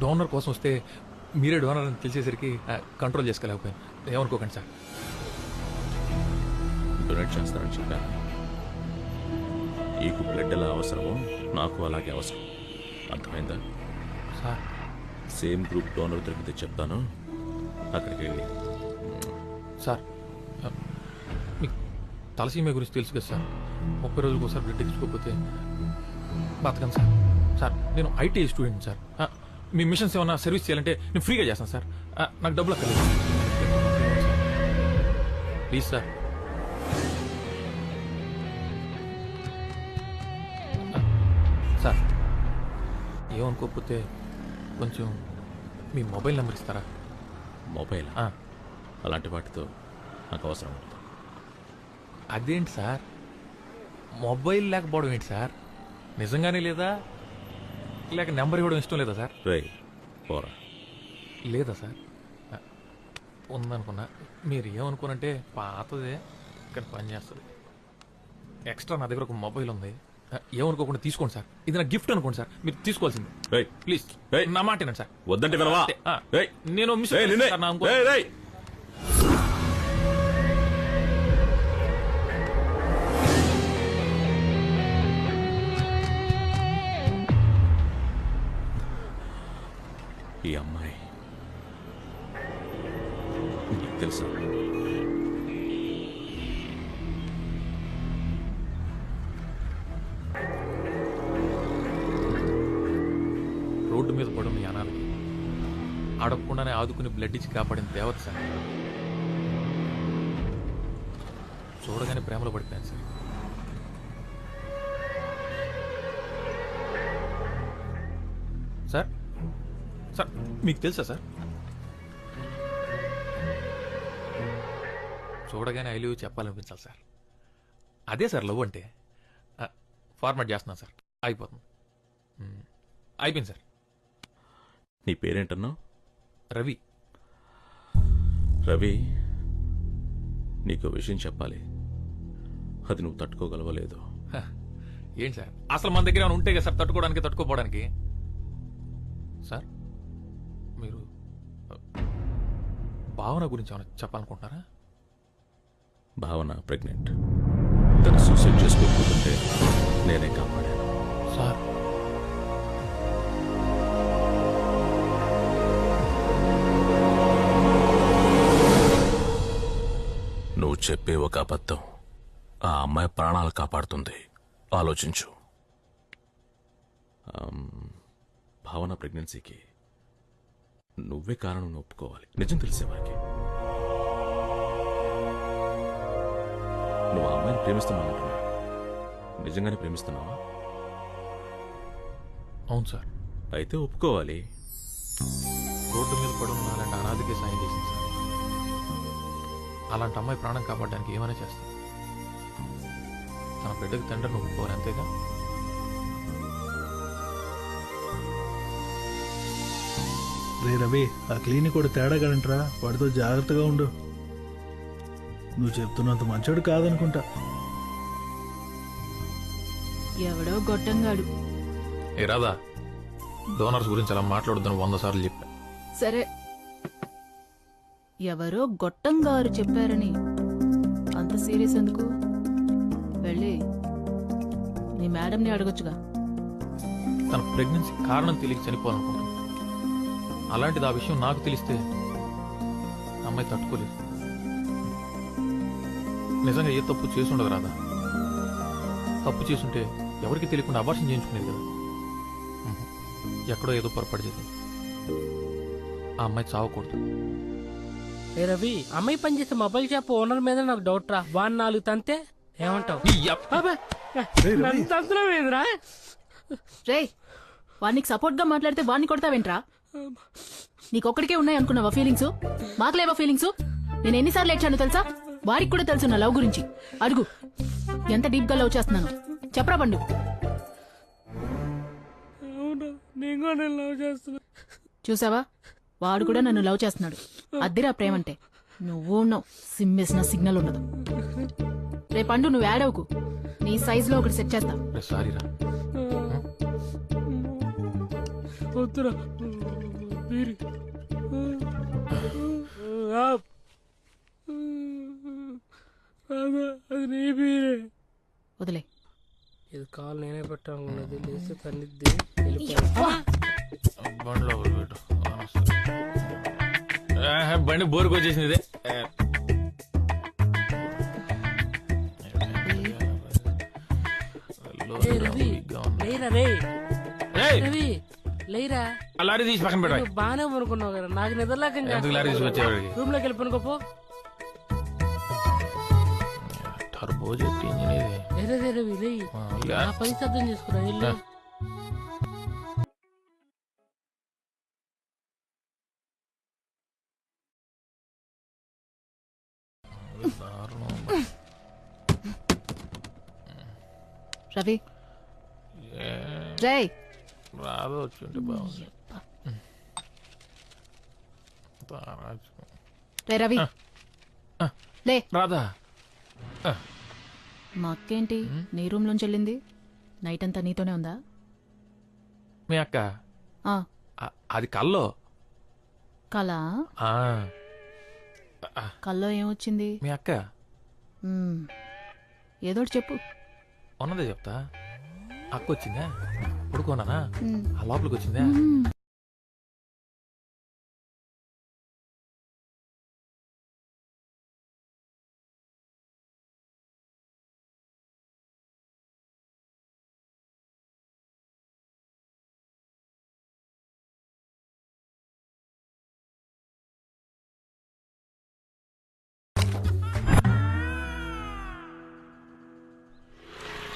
డోనర్ కోసం వస్తే మీరే డోనర్ అని తెలిసేసరికి కంట్రోల్ చేసుకోలేకపోయాను. ఏమనుకోకండి సార్. డొనేట్ చేస్తానని చెప్పాను. నీకు బ్లడ్ ఎలా అవసరమో నాకు అలాగే అవసరం. అర్థమైందా? సార్ సేమ్ గ్రూప్ డోనర్ దొరికితే చెప్తాను, అక్కడికి వెళ్ళి. సార్ మీకు తలసీమ గురించి తెలుసు కదా సార్. 30 రోజులకు ఒకసారి బ్లడ్ ఎక్కించుకోకపోతే బతకను సార్. సార్ నేను IT student sir. Me machines ఏమన్నా సర్వీస్ చేయాలంటే నేను ఫ్రీగా చేస్తాను సార్. నాకు డబ్బులు అక్కర్లేదు. Please sir. సార్ ఏమనుకోకపోతే కొంచెం మీ మొబైల్ నెంబర్ ఇస్తారా? మొబైల్? అలాంటి వాటితో నాకు అవసరం ఉంటుంది. అదేంటి సార్, మొబైల్ లేకపోవడం ఏంటి సార్? నిజంగానే లేదా, లేక నెంబర్ ఇవ్వడం ఇష్టం లేదా సార్? పోరా. లేదా సార్? ఉందనుకున్నా. మీరు ఏమనుకోనంటే పాతదే కానీ పని చేస్తుంది. ఎక్స్ట్రా నా దగ్గర ఒక మొబైల్ ఉంది. ఏమనుకోకుండా తీసుకోండి సార్. ఇది నా గిఫ్ట్ అనుకోండి సార్. మీరు తీసుకోవాల్సింది. ప్లీజ్ నా మాట వినండి సార్. వద్దంటే నేను మిస్ సార్ నా ఇంకో- ఈ అమ్మాయి నీకు తెలుసా? రోడ్డు మీద పడున్న యానాలకి అడగకుండానే ఆదుకుని బ్లడ్ ఇచ్చి కాపాడిన దేవత సార్. చూడగానే ప్రేమలో పడిపోయాను సార్. సార్ సార్ మీకు తెలుసా సార్? చూడగానే ఐ లవ్ యూ చెప్పాలనిపించాలి సార్. అదే సార్ లవ్ అంటే. ఫార్మాట్ చేస్తున్నాను సార్. అయిపోతుంది. అయిపోయింది సార్. నీ పేరేంటన్నావు? రవి. రవి, నీకు విషయం చెప్పాలి. అది నువ్వు తట్టుకోగలవలేదు. ఏంటి సార్, అసలు మన దగ్గర ఏమైనా ఉంటే కదా సార్ తట్టుకోవడానికి, తట్టుకోపోవడానికి. సార్ మీరు భావన గురించి ఏమైనా చెప్పాలనుకుంటున్నారా? భావన ప్రెగ్నెంట్. తను సూసైడ్ చేసుకోకపోతుంటే నేనే కాపాడాను. సార్ నువ్వు చెప్పే ఒక అబద్ధం ఆ అమ్మాయి ప్రాణాలు కాపాడుతుంది. ఆలోచించు. భావన ప్రెగ్నెన్సీకి నువ్వే కారణం ఒప్పుకోవాలి. నిజం తెలిసేవారికి. నువ్వు ఆ అమ్మాయిని ప్రేమిస్తున్నావు. నిజంగానే ప్రేమిస్తున్నావా? అవును సార్. అయితే ఒప్పుకోవాలి. రోడ్డు మీద పడున్న అలాంటి అనాథకే సాయం చేసింది సార్. అలాంటి అమ్మాయి ప్రాణం కాపాడడానికి ఏమైనా చేస్తాను. తన బిడ్డకి తండ్రిని ఒప్పుకోవాలి, అంతేగా? రే రవి, ఆ క్లినిక్ కూడా తేడాగాడంట్రా. వాడితో జాగ్రత్తగా ఉండు. నువ్వు చెప్తున్నంత మంచోడు కాదనుకుంటా. ఎవడో గొట్టంగాడు. ఏ రాదా, డోనర్స్ గురించి అలా మాట్లాడొద్దని 100 సార్లు చెప్పా. సరే, ఎవరో గొట్టంగారు చెప్పారని అంత సీరియస్ ఎందుకు? వెళ్ళి నీ మేడంని అడగొచ్చుగా. తన ప్రెగ్నెన్సీ కారణం తెలియక చనిపోవాలనుకుంటుంది. అలాంటిది ఆ విషయం నాకు తెలిస్తే అమ్మాయి తట్టుకోలేదు. నిజంగా ఏ తప్పు చేసి ఉండదు రాదా. తప్పు చేసుంటే ఎవరికి తెలియకుండా అబార్షన్ చేయించుకునేది కదా. ఎక్కడో ఏదో పొరపాటు చేసింది. ఆ అమ్మాయి చావకూడదు. ఏ రవి, అమ్మాయి పనిచేసే మొబైల్ షాప్ ఓనర్ మీద నాకు డౌట్ రా. వాడిని 4 తంతే ఏమంటావు? తంతులేదురా. రే, వాడికి సపోర్ట్ గా మాట్లాడితే వాడిని కొడతావేంట్రా? నీకొక్కడికే ఉన్నాయి అనుకున్నావా ఫీలింగ్స్? మాకు లేవా ఫీలింగ్స్? నేను ఎన్నిసార్లు ఏడ్చాను తెలుసా? వారికి కూడా తెలుసు నా లవ్ గురించి. అడుగు, ఎంత డీప్ గా లవ్ చేస్తున్నాను చెప్పరా పండు. చూసావా, వాడు కూడా నన్ను లవ్ చేస్తున్నాడు. అద్దిరా ప్రేమంటే. నువ్వు ఉన్నావు, సిమ్మేసిన సిగ్నల్ ఉండదు. రే పండు, నువ్వు యాడవుకు, నీ సైజ్ లో ఒకటి సెట్ చేస్తా. సారీరా. వదిలే. ఇది కాల్ నేనే పెట్టాలన్నది లేస్తే తన్నిద్ది. బండిలో పెట్టు. బండి బోరుకు వచ్చేసింది ఇదే. రవి లేరా, లారీ తీసి పక్కన పెట్టాలి. బానే అనుకున్నావు కదా, నాకు నిద్రలేక లారీ తీసి వచ్చేవాడికి రూమ్ లోకి వెళ్ళిపోనుకోపో. టర్బో జెట్ ఇంజిన్ ఇది. రవి లే, నా పని అర్థం చేసుకురా. వెళ్ళు. రవి జై రాదు వచ్చుంటే బాగుంది. రే రవి లే. రాదా? మా అక్కేంటి నీ రూమ్ లోంచి వెళ్ళింది? నైట్ అంతా నీతోనే ఉందా? మీ అక్క ఆ, అది కల్లో. కలా? ఆ, కల్లో ఏమొచ్చింది? మీ అక్క ఏదోటి చెప్పు. ఉన్నదే చెప్తా. అక్క వచ్చిందా, పడుకోనానా, ఆ లోపలికి వచ్చిందా.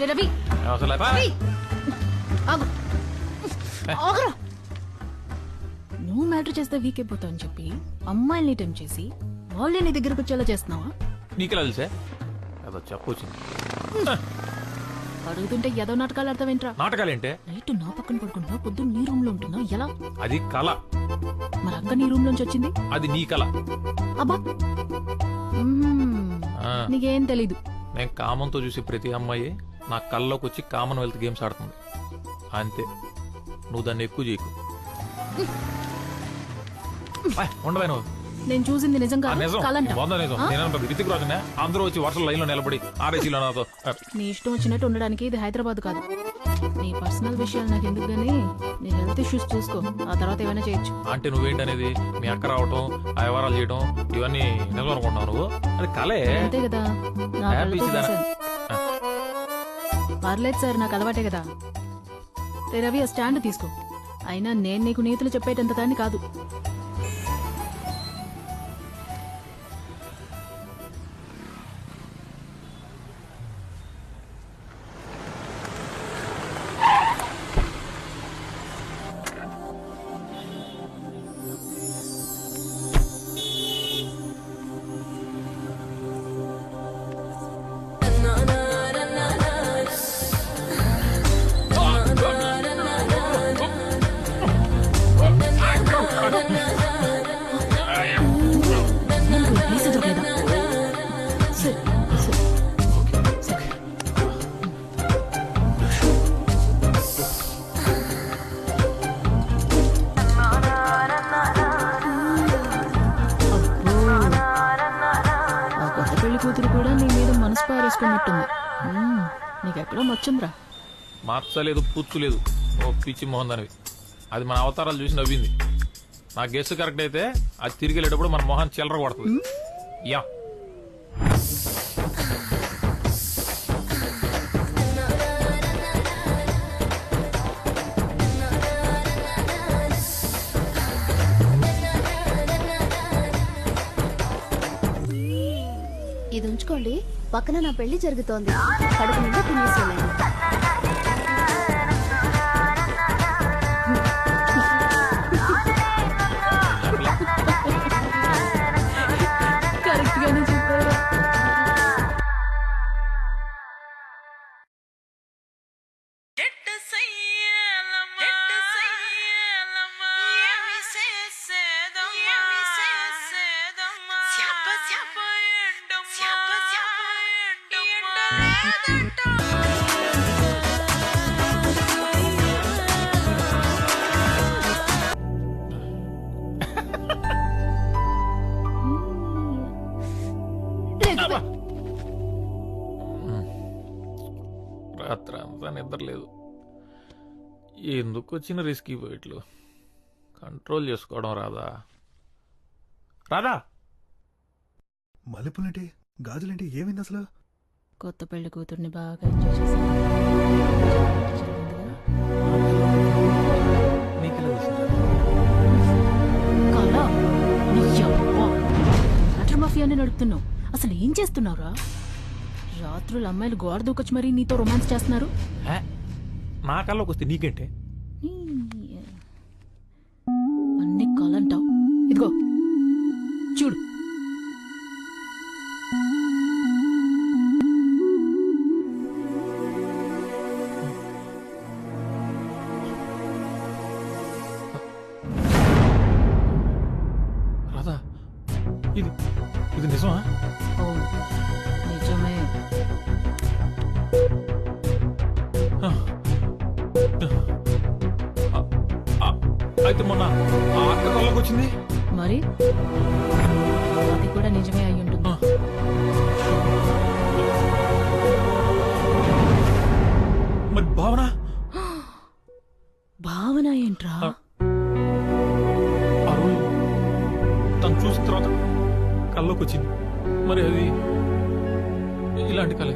రే రవి అసలు ఆగు. ఆగురా. నువ్వు మ్యాటర్ చేస్తే వీక్ అయిపోతావు అని చెప్పి అమ్మాయిల్ని టెంప్ చేసి వాళ్ళే నీ దగ్గరకు వచ్చేలా చేస్తున్నావా? నీకెలా తెలుసా? అదో చెప్పొచ్చింది. అడుగుతుంటే ఏదో నాటకాలు ఆడతావేంట్రా? నాటకాలేంటే? నైట్ నా పక్కన పడుకుంటున్నా, పొద్దున్న నీ రూమ్ లో ఉంటున్నావు, ఎలా? అది కళ. మరి అక్క నీ రూమ్ లోంచి వచ్చింది? అది నీ కళ. అబ్బా, నీకేం తెలీదు. నేను కామంతో చూసి ప్రతి అమ్మాయి నా కళ్ళలోకి వచ్చి కామన్వెల్త్ గేమ్స్ ఆడుతుంది అంతే. నువ్వు దాన్ని ఎక్కువ చేయకు. ఉండవే నువ్వు. నేను చూసింది నిజం కాదు, కలంట. రితిక్ రాజునే అందరూ వచ్చి వర్షం లైన్ లో నిలబడి ఆర్ఏసీలో నాతో. నీ ఇష్టం వచ్చినట్టు ఉండడానికి ఇది హైదరాబాద్ కాదు. నీ పర్సనల్ విషయాలు నాకు ఎందుకు గానీ నీ హెల్త్ ఇష్యూస్ చూసుకో, ఆ తర్వాత ఏమైనా చేయొచ్చు. అంటే నువ్వేంటనేది? మీ అక్క రావటం, ఆ వ్యవహారాలు చేయడం, ఇవన్నీ నిజం అనుకుంటున్నావు నువ్వు? అది కలే. అంతే కదా, నా కళ్ళతో చూశాను. పర్లేదు సార్, నాకు అలవాటే కదా. రే రవి, ఆ స్టాండ్ తీసుకో. అయినా నేను నీకు నీతులు చెప్పేటంత దాన్ని కాదు. కూతురు కూడా నీ మీద మనసు పారేసుకున్నట్టుంది. నీకెక్కడో మచ్చుందిరా. మచ్చలేదు, పుచ్చు లేదు. ఓ పిచ్చి మోహన్ దానివి. అది మన అవతారాలు చూసి నవ్వింది. నా గెస్ కరెక్ట్ అయితే అది తిరిగి వెళ్ళేటప్పుడు మన మొహన్ చిల్లర కొడుతుంది. యా ఇది ఉంచుకోండి, పక్కన నా పెళ్లి జరుగుతోంది, కడుపు నిండా తినేసేయాలి. కరెక్ట్ గానే చెప్పారు. రాత్రి అంతా నిద్ర లేదు. ఎందుకు వచ్చిన రిస్కీ పోయిట్లు కంట్రోల్ చేసుకోవడం రాదా? రాదా? మల్లెపూలేంటి గాజులేంటి ఏమైంది అసలు? కొత్త పెళ్లి కూతుర్ని బాగా ఎంజాయ్ చేశాను. కళ, నీ యవ్వ. వాటర్ మాఫియాని నడుపుతున్నావు. అసలు ఏం చేస్తున్నావురా? రాత్రులు అమ్మాయిలు గోడ దూకొచ్చి మరీ నీతో రొమాన్స్ చేస్తున్నారు. నా కళ్ళకి వస్తే నీకేంటే? అన్ని కలంటావు. ఇదిగో చూడు. రాదా? ఇది ఇది నిజమా? అవును, నిజమే. అయితే మొన్న ఆ అక్క కళ్ళకి వచ్చింది మరి అది కూడా నిజమే అయి ఉంటుంది. మరి భావన భావన ఏంట్రా? ఆ రోజు తను చూసిన తర్వాత కళ్ళకి వచ్చింది. మరి అది ఇలాంటి కళ?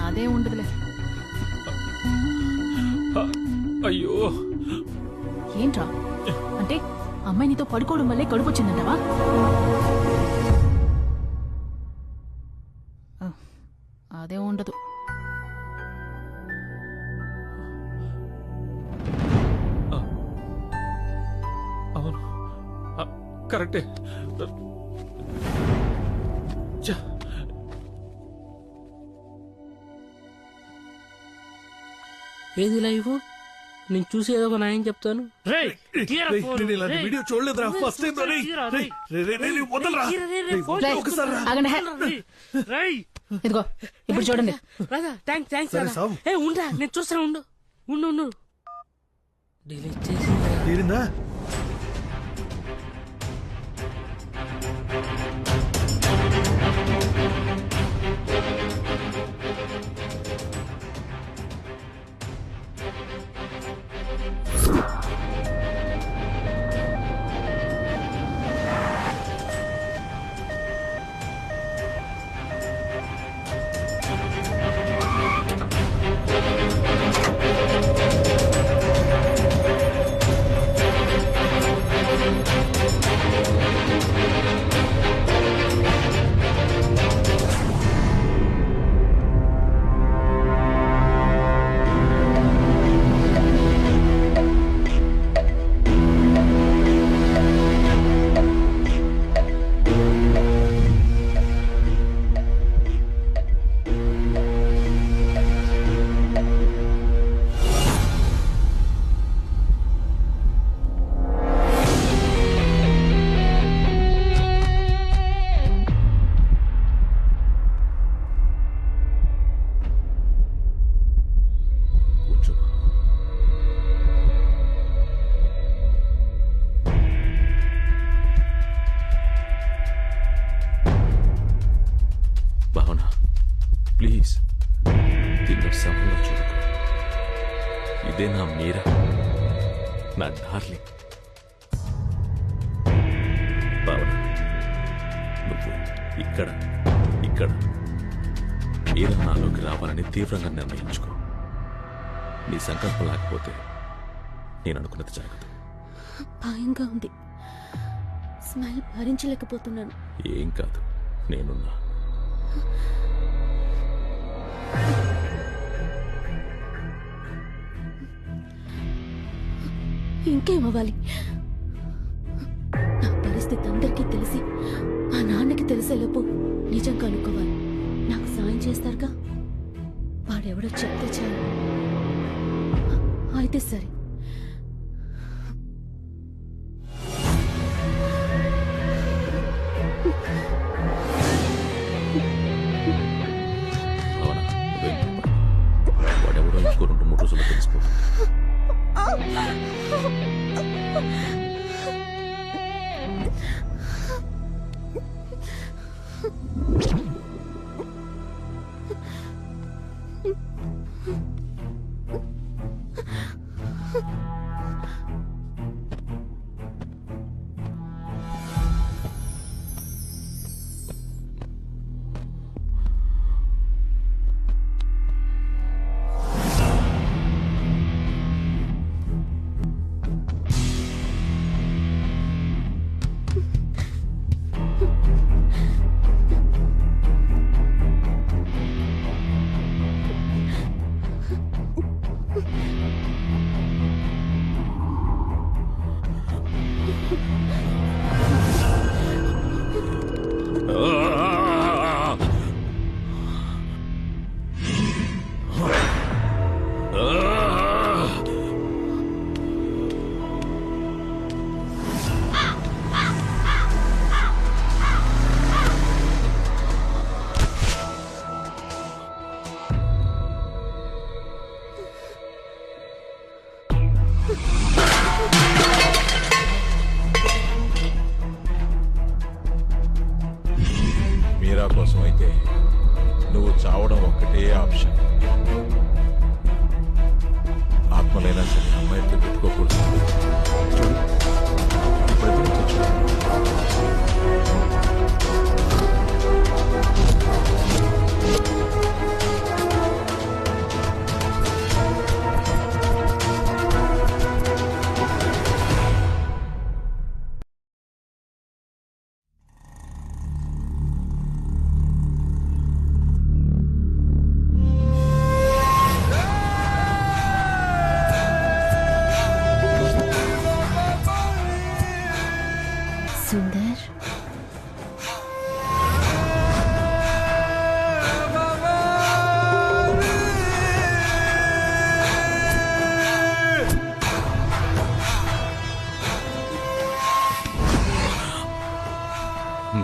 అదే ఉండదులే. అయ్యో, ఏంట్రా అంటే అమ్మాయి నీతో పడుకోవడం వల్లే కడుపు వచ్చిందంటావా? అదే ఉండదు. అవును, కరెక్టే. ఏది లైఫ్? నేను చూసి ఏదో ఒక న్యాయం చెప్తాను. వీడియో చూడలేదురా ఫస్ట్ టైం. ఇదిగో ఇప్పుడు చూడండి. థ్యాంక్స్. ఉండరా, నేను చూస్తాను. ఉండు. డిలీట్ చేసి తీరిందా? ప్లీజ్ దీన్ని సమయంలో చూడకు. ఇదే నా మీరా, నా డార్లింగ్. భావన, నువ్వు ఇక్కడ మీరా నాలోకి రావాలని తీవ్రంగా నిర్ణయించుకో. నీ సంకల్పం లేకపోతే నేను అనుకున్నది జరగదు. భయంగా ఉంది. స్మైల్ భరించలేకపోతున్నాను. ఏం కాదు, నేనున్నా. ఇంకేమవ్వాలి? నా పరిస్థితి అందరికీ తెలిసి మా నాన్నకి తెలిసేలోపు నిజం కనుక్కోవాలి. నాకు సాయం చేస్తారుగా? వాడెవడో చెప్తే చాలు. అయితే సరే. ఇంకో 2-3 రోజుల్లో తెలిసిపోతుంది. మీరా కోసం అయితే నువ్వు చావడం ఒక్కటే ఆప్షన్. ఆత్మలైనా సరే అమ్మాయితో పెట్టుకోకూడదు. చూడు, ఇప్పుడు సుందర్,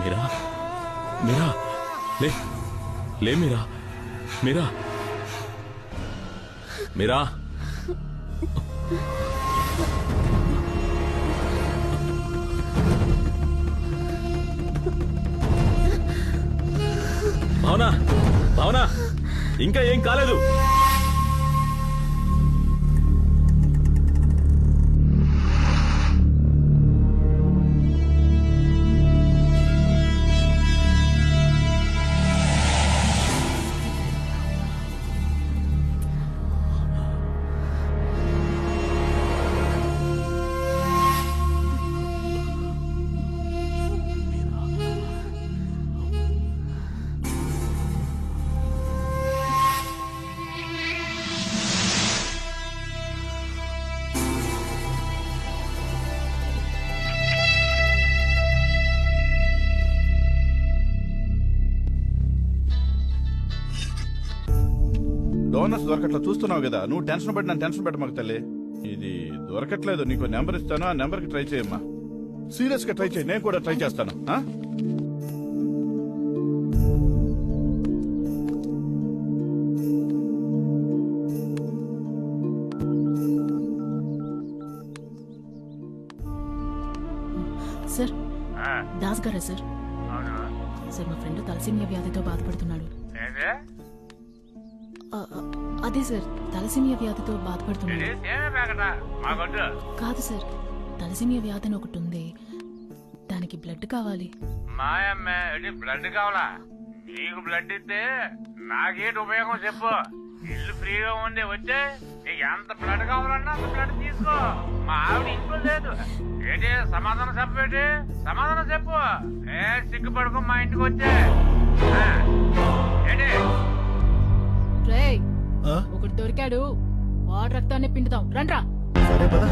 మీరా, మీరా, లే, లే మీరా, మీరా, మీరా. భావనా, భావనా, ఇంకా ఏం కాలేదు. డోనర్స్ దొరకట్లా చూస్తున్నావు కదా, నువ్వు టెన్షన్ పడి నన్ను టెన్షన్ పెట్టమాకు తల్లి. ఇది దొరకట్లేదు, నీకు నెంబర్ ఇస్తాను, ఆ నెంబర్కి ట్రై చేయమ్మా. సీరియస్ గా ట్రై చేయి, నేను కూడా ట్రై చేస్తాను. సార్, దాస్ గారా సార్? సార్, మా ఫ్రెండ్ తలసేమియా వ్యాధితో బాధపడుతున్నాడు. అదే సార్, తలసేమియా వ్యాధితో బాధపడుతున్నాడు. కాదు సార్, తలసేమియా వ్యాధి అని ఒకటి ఉంది, దానికి బ్లడ్ కావాలి. మాయమ్మే, బ్లడ్ కావాలా? నీకు బ్లడ్ ఇస్తే నాకేంటి ఉపయోగం చెప్పు. ఇల్లు ఫ్రీగా ఉంది, వచ్చే నీకు ఎంత బ్లడ్ కావాలన్నా అంత బ్లడ్ తీసుకో. మా ఆవిడ ఇంట్లో లేదు. ఏంటి సమాధానం చెప్పేటి? సమాధానం చెప్పు. ఏ సిగ్గుపడుకో, మా ఇంటికి వచ్చే. ఏంటి ఒకటి దొరికాడు, వాడు రక్తాన్ని పిండుతాం, రండ్రా. సరే పద.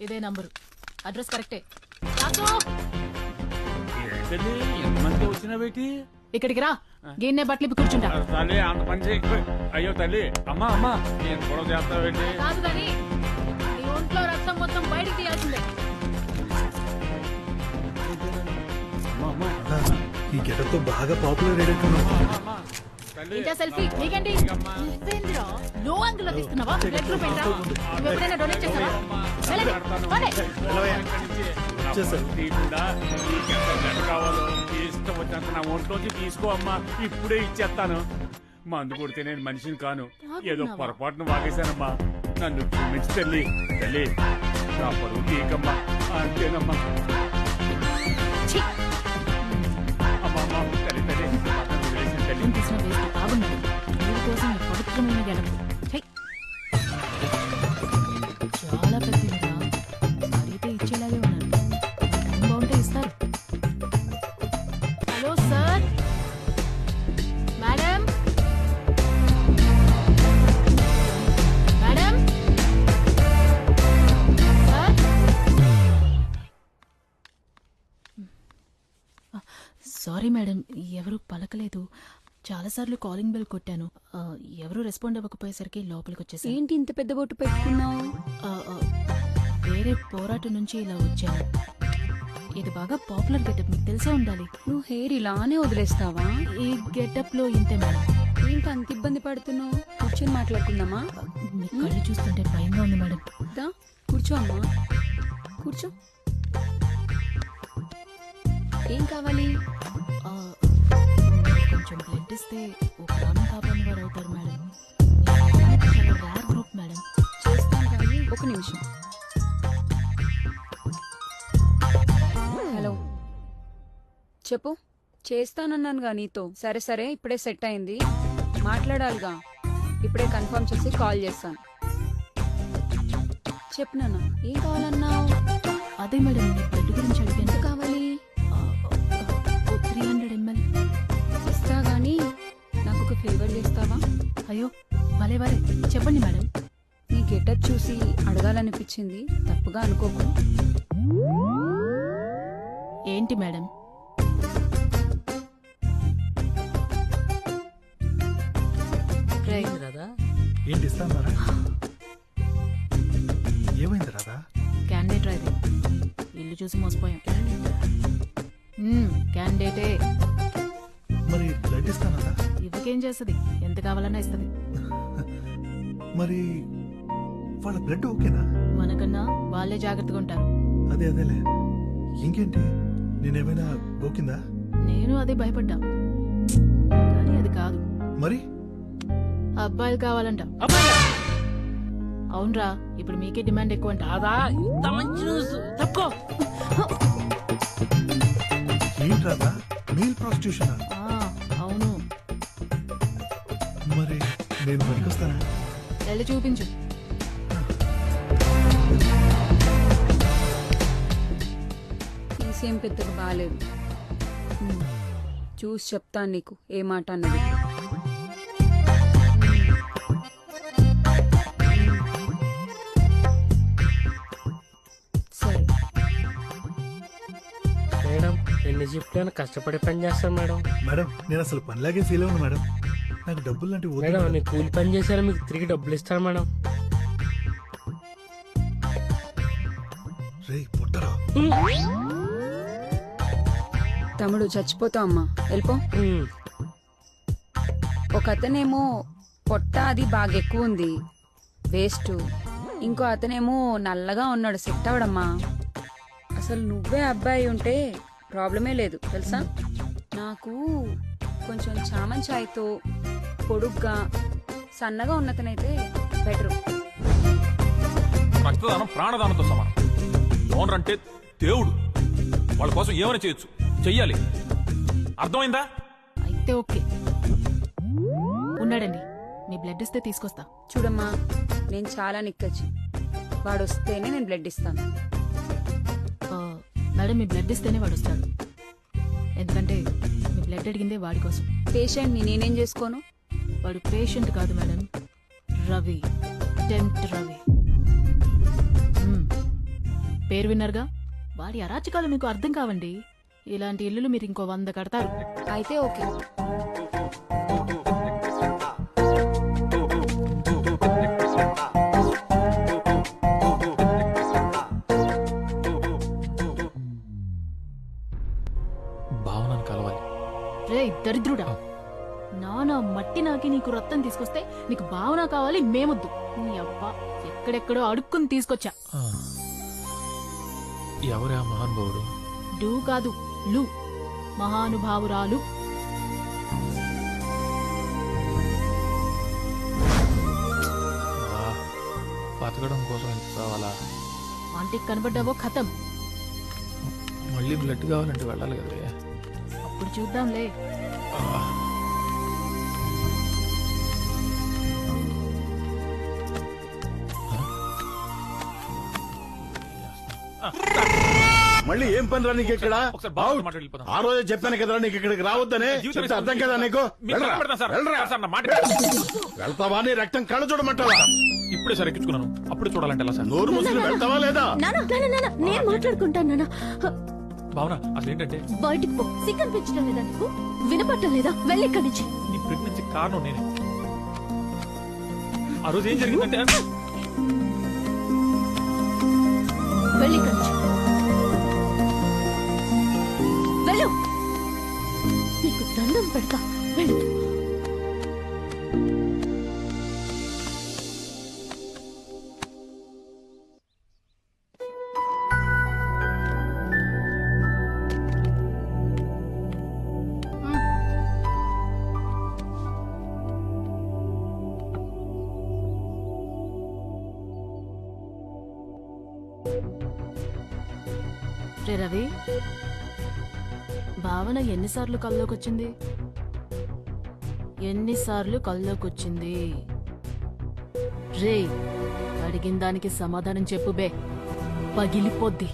ఇదే నంబరు, అడ్రస్ కరెక్టే. ఎంతమంది వచ్చినా పెట్టి ఇక్కడికి రా, గిన్నె బట్టలు ఇప్పి కూర్చుంటా. తల్లి అంత పని చేయకు. అయ్యో తల్లి, అమ్మా అమ్మా నేను గొడవ చేస్తావేంటి? కాదు కానీ నీ ఒంట్లో రక్తం మొత్తం బయటికి తీయాల్సిందే. ఈ గెటప్ తో బాగా పాపులర్ అయ్యేట్టున్నావు. ఇంకా సెల్ఫీ నీకేంటి? నువ్వేందిరా? లో యాంగిల్ లో తీస్తున్నావా? బ్లడ్ గ్రూప్ ఏంట్రా? నువ్వు ఎప్పుడైనా డొనేట్ చేసావా? వెళ్ళండి, పోండి. కావాలో ఇష్టం వచ్చినంత నా ఒంట్లోంచి తీసుకో అమ్మా, ఇప్పుడే ఇచ్చేస్తాను. మందు కొడితే నేను మనిషిని కాను, ఏదో పొరపాటును వాగేశానమ్మా, నన్ను క్షమించి తల్లి. తల్లి నా పరువు తీకమ్మా, అంతేనమ్మా. ఛీ! అమ్మా అమ్మా తల్లి తల్లి వదిలేసిన తల్లి. ఏం తీసిన వేస్ట్ బాగుంది. వీడి కోసం ఈ పవిత్రమైన గెడపు. ఛై! చాలా పెద్దదిరా, అడిగితే ఇచ్చేలాగే ఉన్నారు. టైం బాగుంటే ఇస్తారు. Hello sir, madam, madam, sir. Sorry madam, ఎవరు పలకలేదు. చాలాసార్లు కాలింగ్ బెల్ కొట్టాను, ఎవరు రెస్పాండ్ అవ్వకపోయేసరికి లోపలికి వచ్చేసాను. ఏంటి ఇంత పెద్ద బొట్టు పెట్టుకున్నావు? వేరే పోరాటం నుంచి ఇలా వచ్చాను. ఇది బాగా పాపులర్ గెటప్, మీకు తెలిసే ఉండాలి. నువ్వు హెయిర్ ఇలానే వదిలేస్తావా? ఈ గెటప్ లో ఇంతే మేడం. ఏంటి అంత ఇబ్బంది పడుతున్నావు? కూర్చొని మాట్లాడుకుందామా? మీ కళ్ళు చూస్తుంటే భయంగా ఉంది మేడం. దా కూర్చో అమ్మా, కూర్చో. ఏం కావాలి? కొంచెం బ్లడ్ ఇస్తే ఒక ప్రాణం కాపాడిన వారు అవుతారు మేడం. చాలా రేర్ గ్రూప్ మేడం. చేస్తాను కానీ ఒక నిమిషం. హలో చెప్పు. చేస్తానన్నానుగా నీతో. సరే సరే ఇప్పుడే సెట్ అయింది, మాట్లాడాలిగా. ఇప్పుడే కన్ఫర్మ్ చేసి కాల్ చేస్తాను. చెప్పు నాన్న, ఏం కావాలన్నావు? అదే మేడం, మీ బ్లడ్ గురించి అడిగాను. ఎంత కావాలి? 300 ml. ఇస్తా గానీ నాకు ఒక ఫేవర్ చేస్తావా? అయ్యో భలే భలే, చెప్పండి మేడం. నీ గెటప్ చూసి అడగాలనిపించింది, తప్పుగా అనుకోకు. ఏంటి మేడం? ఏంటి ఇస్తాన్నారా? ఏమైంది రాదా? క్యాండిడేట్ రాదే, ఇల్లు చూసి మోసపోయాం. క్యాండిడేటే. మరి బ్లడ్ ఇస్తానదా? ఇవ్వకేం చేస్తుంది, ఎంత కావాలన్నా ఇస్తుంది. మరి వాళ్ళ బ్లడ్ ఓకేనా? మనకన్నా వాళ్ళే జాగ్రత్తగా ఉంటారు. అదేలే. ఇంకేంటి, నేనేమైనా గోకిందా? నేను అదే భయపడ్డా, కానీ అది కాదు. మరి అబ్బాయిలు కావాలంట. అవునరా, ఇప్పుడు మీకే డిమాండ్ ఎక్కువ అంట. అదా ఇంత మంచి న్యూస్ తప్పుకో. ఏంట్రాదా, మీల్ ప్రాస్టిట్యూషన్? అవును. మరి నేను పనికొస్తానా? వెళ్ళి చూపించు. తీసేం పెద్దగా బాగాలేదు, చూసి చెప్తాను నీకు ఏ మాట అన్నది. సరే మేడం, ఎన్ని షిఫ్ట్లను కష్టపడి పని చేస్తాను మేడం. మేడం నేను అసలు పనిలాగే ఫీల్ అవ్వను మేడం, నాకు డబ్బులు లాంటివి వద్దు మేడం, మేడం. నేను కూలి పని చేశాను, మీకు తిరిగి డబ్బులు ఇస్తాను మేడం. రేయ్ పుట్టరా, తమ్ముడు చచ్చిపోతావు అమ్మా, వెళ్ళిపో. ఒక అతనేమో పొట్ట అది బాగా ఎక్కువ ఉంది, వేస్ట్. ఇంకో అతనేమో నల్లగా ఉన్నాడు, సెట్ అవడమ్మా. అసలు నువ్వే అబ్బాయి ఉంటే ప్రాబ్లమే లేదు తెలుసా. నాకు కొంచెం చామన్ చాయ్తో పొడుగ్గా సన్నగా ఉన్నతనైతే బెటరు. రక్తదానం ప్రాణదానంతో సమానం. డోనర్ అంటే దేవుడు, వాళ్ళ కోసం ఏమైనా చేయొచ్చు, చెయ్యాలి. అర్థమైందా? అయితే ఓకే, ఉన్నాడండి, మీ బ్లడ్ ఇస్తే తీసుకొస్తా. చూడమ్మా, నేను చాలా నిక్కచ్చి, వాడు వస్తేనే నేను బ్లడ్ ఇస్తాను. మేడం, మీ బ్లడ్ ఇస్తేనే వాడు వస్తాడు, ఎందుకంటే మీ బ్లడ్ అడిగిందే వాడి కోసం. పేషెంట్ని నేనేం చేసుకోను? వాడు పేషెంట్ కాదు మేడం, రవి, టెంప్ట్ రవి. పేరు విన్నారుగా, వాడి అరాచకాలు మీకు అర్థం కావండి. ఇలాంటి ఇల్లులు మీరు ఇంకో 100 కడతారు. అయితే ఓకే. భావనను కలవాలి. రే దరిద్రుడా, నానా మట్టి నాకి నీకు రక్తం తీసుకొస్తే నీకు భావన కావాలి, మేమొద్దు. నీ అబ్బా ఎక్కడెక్కడో అడుక్కుని తీసుకొచ్చా. ఎవరా మహానుభావుడు? డూ కాదు, లు, మహానుభావురాలు. బతకడం కోసం ఎంత కావాలా? ఆంటీకి కనబడ్డావో ఖతం. మళ్ళీ బ్లడ్ కావాలంటే వెళ్ళాలి కదా. అప్పుడు చూద్దాంలే. మళ్ళీ ఏం పని రా నీకు ఇక్కడ? ఒకసారి బాగా మాట వెళ్ళిపోతాం. ఆ రోజే చెప్పాను కదరా నీకు ఇక్కడికి రావద్దని. చెప్తే అర్థం కదా నీకు? వెళ్ళరా, వెళ్ళరా. వెళ్తావా? నీ రక్తం కళ్ళ చూడమంటావా? ఇప్పుడే సరే ఎక్కించుకున్నాను, అప్పుడు చూడాలంటే ఎలా సార్? నోరు మూసుకుని వెళ్తావా లేదా? నేను మాట్లాడుకుంటాను నాన్న. భావన అసలు ఏంటంటే బయటికి పో. సిగ్గం పెంచడం లేదా నీకు? వినపట్టం లేదా? వెళ్ళి ఇక్కడి నుంచి. నీ ప్రెగ్నెన్సీ కారణం నేనే. ఆ రోజు ఏం జరిగిందంటే వెళ్ళి ఇక్కడి నుంచి. వెళ్ళు. నీకు దండం పెడతా. వెళ్ళు. రే రవి, భావన ఎన్నిసార్లు కల్లోకొచ్చింది? ఎన్నిసార్లు కల్లోకొచ్చింది? రే, అడిగిన దానికి సమాధానం చెప్పు బే, పగిలిపోద్ది.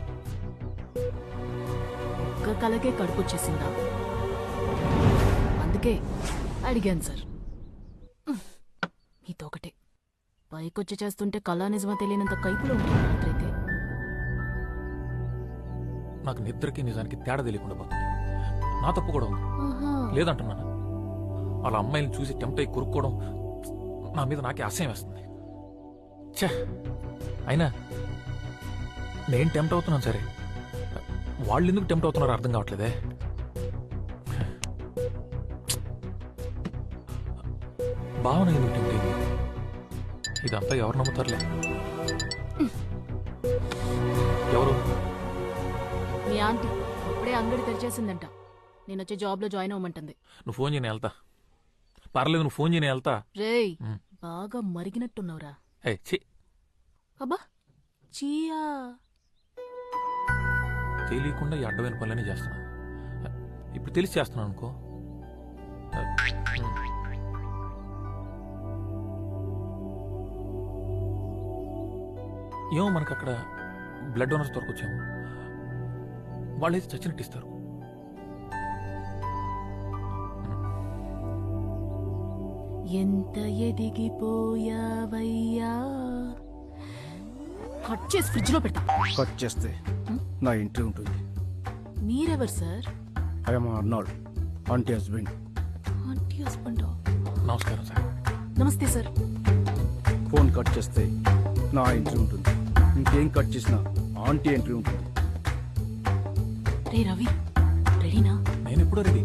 ఒక్క కలకే కడుపొచ్చేసిందా? అందుకే అడిగాను సార్. మీతో ఒకటే పైకొచ్చి చేస్తుంటే కళా నిజమా తెలియనంత కైపులో ఉంటుంది రాత్రైతే. నాకు నిద్రకి నిజానికి తేడా తెలియకుండా పోతుంది. నా తప్పు కూడా ఉంది, లేదంటున్నాను. వాళ్ళ అమ్మాయిని చూసి టెంప్ట్ అయి కొరుక్కోవడం నా మీద నాకే అసహ్యం వేస్తుంది. ఛే, అయినా నేను టెంప్ట్ అవుతున్నాను సరే, వాళ్ళు ఎందుకు టెంప్ట్ అవుతున్నారో అర్థం కావట్లేదే. భావన ఎందుకు టెంప్ట్ అయింది? ఇదంతా ఎవరు నమ్ముతారులే. ఎవరు? మీ ఆంటీ అప్పుడే అంగడి తెరిచేసిందంట. నేనొచ్చే జాబ్ లో జాయిన్ అవ్వమంటుంది. నువ్వు ఫోన్ చేయని వెళ్తా. పర్లేదు, నువ్వు ఫోన్ చేయని వెళ్తా. రేయ్, బాగా మరిగినట్టున్నావురా. అబ్బా చీయా. తెలియకుండా ఈ అడ్డమైన పనులన్నీ చేస్తున్నా. ఇప్పుడు తెలిసి చేస్తున్నాను అనుకో. ఏమో మనకు అక్కడ బ్లడ్ డోనర్స్ దొరకొచ్చాము. వాళ్ళైతే చచ్చినట్టు ఇస్తారు. ఎంత ఎదిగిపోయావయ్యా. కట్ చేసి ఫ్రిడ్జ్ లో పెడతా. కట్ చేస్తే నా ఇంట్రీ ఉంటుంది. మీరెవరు sir? I'm Arnold, aunty husband. Aunty హస్బెండా? నమస్కారం సార్. నమస్తే సార్. ఫోన్ కట్ చేస్తే నా ఎంట్రీ ఉంటుంది. ఇంకేం కట్ చేసినా ఆంటీ ఎంట్రీ ఉంటుంది. రే రవి, రెడీనా? నేను ఎప్పుడో రెడీ.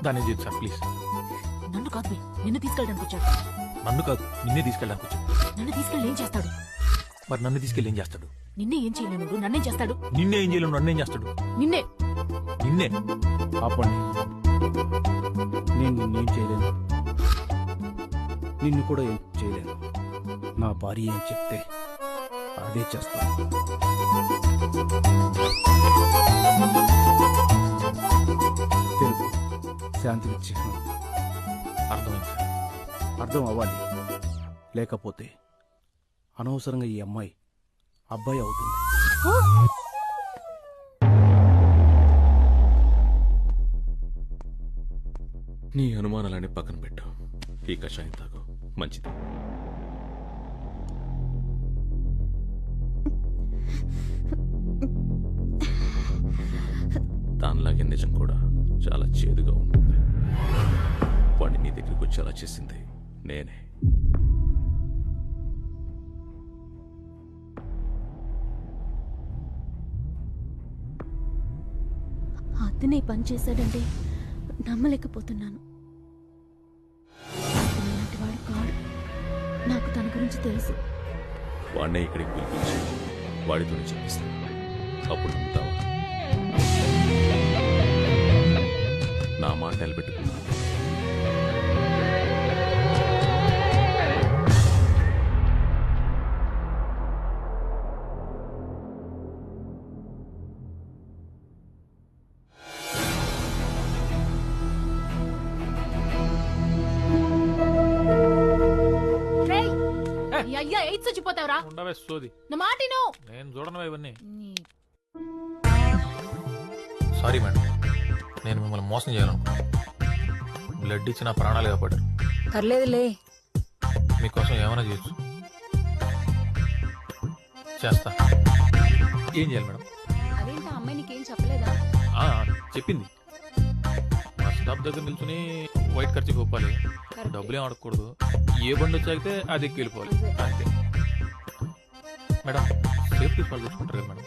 దాన్ని చేయదు సార్ ప్లీజ్. నన్ను కాదు, నిన్ను తీసుకెళ్ళడానికి వచ్చాడు. నన్ను కాదు, నిన్నే తీసుకెళ్ళడానికి వచ్చాడు. నన్ను తీసుకెళ్ళి ఏం చేస్తాడు? మరి నన్ను తీసుకెళ్ళి ఏం చేస్తాడు? నిన్నే ఏం చేయలేను, నన్నేం చేస్తాడు? నిన్నే ఏం చేయలేను, నన్నేం చేస్తాడు? నిన్నే నిన్నే ఆపండి. నేను నిన్నేం చేయలేను, నిన్ను కూడా ఏం చేయలేను. నా భార్య ఏం చెప్తే అదే చేస్తాను. తెలుగు శాంతికి చిహ్నం. అర్థమైంది సార్. అర్థం అవ్వాలి, లేకపోతే అనవసరంగా ఈ అమ్మాయి అబ్బాయి అవుతుంది. నీ అనుమానాలని పక్కన పెట్టు. ఈ కషాయం తాగు, మంచిది. దానిలాగే నిజం కూడా చాలా చేదుగా ఉంటుంది. వాడిని నీ దగ్గరికి వచ్చేలా చేసింది నేనే. అతనే పని చేశాడంటే నమ్మలేకపోతున్నాను. ఇలాంటి వాడు కాడు. నాకు తన గురించి తెలుసు. వాడినే ఇక్కడికి పిలిపించి వాడితోనే చెప్పిస్తాను. అప్పుడు నమ్ముతావా? నా మాట నిలబెట్టుకున్నా. అయ్యా ఎయిడ్స్ వచ్చిపోతావురా. ఉండవే సోది. నా మాటిను. నేను చూడను ఇవన్నీ. సారీ మేడం, నేను మిమ్మల్ని మోసం చేయాలనుకున్నాను. బ్లడ్ ఇచ్చి నా ప్రాణాలు కాపాడారు. పర్లేదులే. మీకోసం ఏమైనా చేయొచ్చు. చేస్తా. ఏం చేయాలి మేడం? అదేంటా అమ్మాయి నీకేం చెప్పలేదా? చెప్పింది. మా స్టాప్ దగ్గర నిల్చుని వైట్ ఖర్చు గొప్పాలి, డబ్బులు ఏం అడగకూడదు, ఏ బండి వచ్చాగితే అది ఎక్కి వెళ్ళిపోవాలి అంతే. మేడం సేఫ్టీ ఫాల్ తెచ్చుకుంటారు కదా మేడం.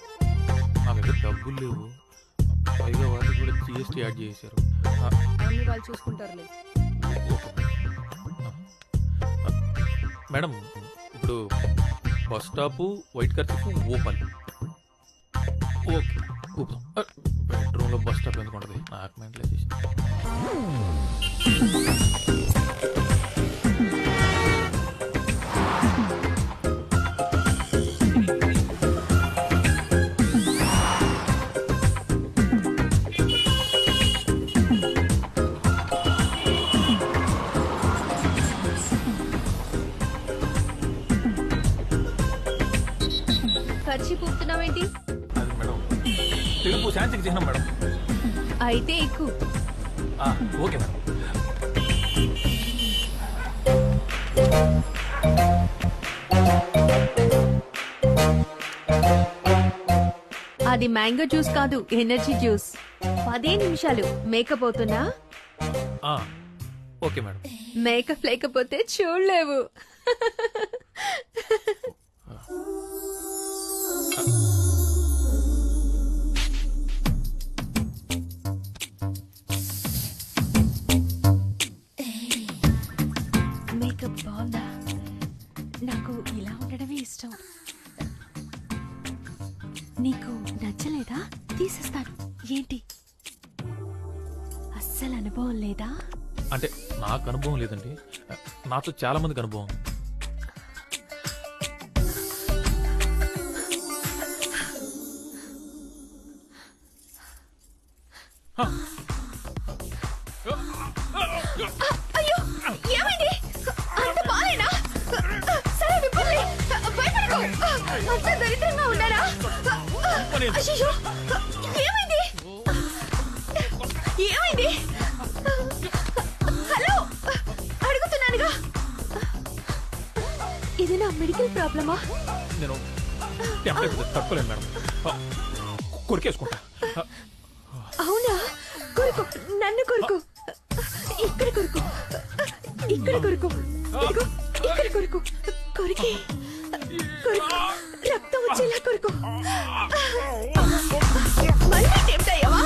నా దగ్గర డబ్బులు లేవు, పైగా వాళ్ళు కూడా జిఎస్టీ యాడ్ చేశారు. వాళ్ళు చూసుకుంటారులే. మేడం ఇప్పుడు బస్ స్టాప్ వైట్ ఖర్చు ఓపాలి. ఓకే ఊపుదాం. బెడ్రూమ్లో బస్ స్టాప్ ఎందుకు ఉంటుంది? నాకు మెంటలే చేసింది. ఖర్చు పూపుతున్నావేంటి? అది మేడం తెలుపు శాంతికి చిహ్నం మేడం. అయితే ఎక్కువ. Okay madam. అది మ్యాంగో జ్యూస్ కాదు, ఎనర్జీ జ్యూస్. 10 నిమిషాలు మేకప్ అవుతున్నా. Okay madam. మేకప్ లేకపోతే చూడలేవు. మేకప్ బాగుందా? నాకు ఇలా ఉండడమే ఇష్టం. నీకు నచ్చలేదా? తీసేస్తాను. ఏంటి అస్సలు అనుభవం లేదా? అంటే నాకు అనుభవం లేదండి, నాతో చాలా మందికి అనుభవం. అయ్యో ఏమైంది? అంత బాలేనా? సరే విప్పండి. భయపడకు. అంత దరిద్రంగా ఉన్నారా? అయ్యో ఏమైంది? ఏమైంది? హలో అడుగుతున్నానుగా. ఇది నా మెడికల్ ప్రాబ్లమా? నేను టెంపరేచర్ తట్టుకోలేను మేడం, కొరికేసుకుంటా. అవునా? కొరుకు, నన్ను కొరుకు. ఇక్కడ కొరుకు, ఇక్కడ కొరుకు. ఇదిగో ఇక్కడ కొరుకు. కొరికి కొరుకు, రక్తం వచ్చేలా కొరుకు. మళ్ళీ టెంప్ట్ అయ్యావా?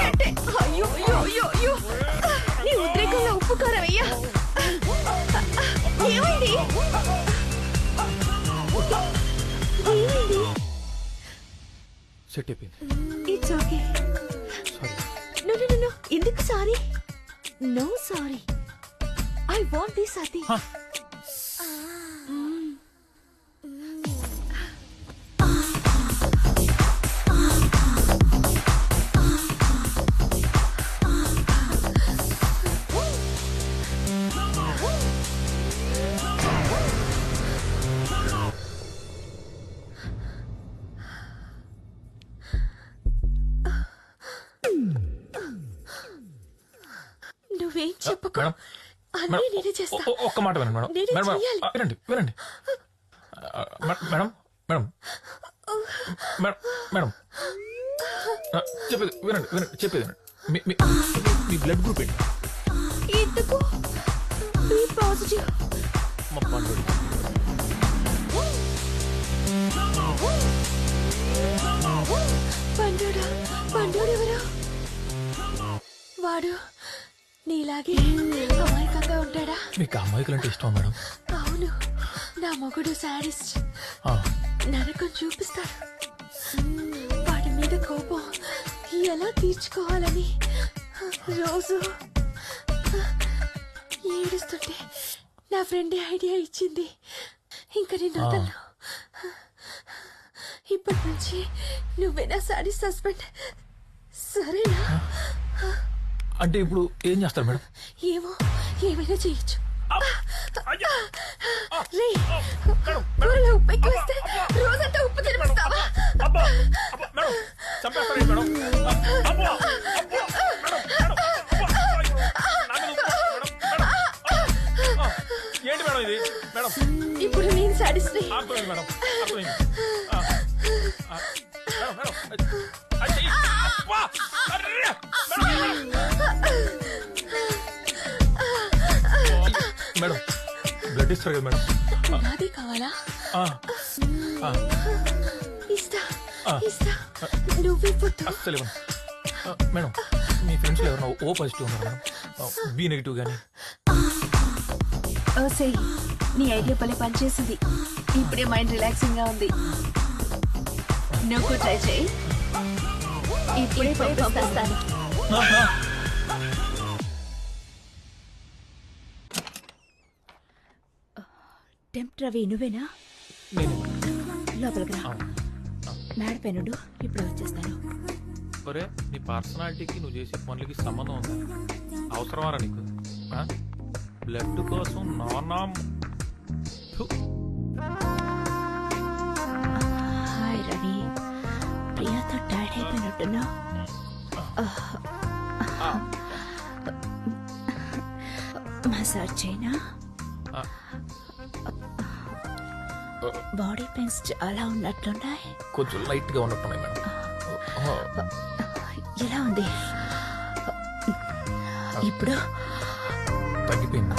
అంటే అయ్యో అయ్యో అయ్యో అయ్యో, నీ ఉద్రేకంలో ఉప్పు కారం అయ్యా. ఏమైంది? ఏమైంది? సెట్ అయిపోయింది. It's okay. Sorry. No no no, ఎందుకు sorry? No sorry, I want this అది. నువ్వేం చెప్పకు, మేడం, అన్నీ నేనే చేస్తా. ఒక్క మాట వినండి మేడం. నేనే మేడం, చెయ్యాలి. వినండి వినండి. మేడం మేడం మేడం మేడం చెప్పేది వినండి వినండి చెప్పేది వినండి. మీ బ్లడ్ గ్రూప్ ఏంటి? ఎందుకు బి పాజిటివ్. మా పండు పండుడా, పండుడెవరు? వాడు నీలాగే అమాయకంగా ఉంటాడా? మీకు అమ్మాయికులు అంటే ఇష్టం మేడం? అవును, నా మొగుడు సాడిస్ట్, నరకం చూపిస్తాడు. వాడి మీద కోపం ఎలా తీర్చుకోవాలని రోజు ఏడుస్తుంటే నా ఫ్రెండ్ ఐడియా ఇచ్చింది. ఇంకా నేను వదలను. ఇప్పటి నుంచి నువ్వే నా సాడిస్ట్ హస్బెండ్, సరేనా? అంటే ఇప్పుడు ఏం చేస్తారు మేడం? ఏమో, ఏమైనా చేయొచ్చు. రే, కూరలో ఉప్పు ఎక్కువేస్తే రోజంతా ఉప్పు తినిపిస్తావా? ఏంటి మేడం ఇది? మేడం ఇప్పుడు నేను సాడిస్ట్. మేడం మేడం బ్లడ్ ఇస్తారు కదా మేడం? నాదే కావాలా? ఇస్తా ఇస్తా, నువ్వే పుట్టు. అస్సలు ఇవ్వను. మేడం మీ ఫ్రెండ్స్ ఎవరన్నా ఓ పాజిటివ్ ఉన్నారు మేడం? బి నెగిటివ్ కానీ? ఓసేయ్, నీ ఐడియా పని పనిచేసింది. ఇప్పుడే మైండ్ రిలాక్సింగ్ గా ఉంది. నువ్వు ట్రై చేయి. ఇప్పుడే పంపిస్తాను. టెంప్ట్ రవి నువ్వేనా? లోపలికి రా. మేడపైనుండు, ఇప్పుడే వచ్చేస్తాను. ఒరే, నీ పర్సనాలిటీకి నువ్వు చేసే పనులకి సంబంధం ఉందా? అవసరమారా నీకు? బ్లడ్ కోసం నానా. హాయ్ రవి, ప్రియాతో టైర్డ్ అయిపోయినట్టున్నా. మసాజ్ చేయనా? బాడీ పెయిన్స్ చాలా ఉన్నట్లున్నాయి. కొంచెం లైట్ గా ఉన్నట్టున్నాయి మేడం. ఎలా ఉంది ఇప్పుడు? తగ్గిపోయింది.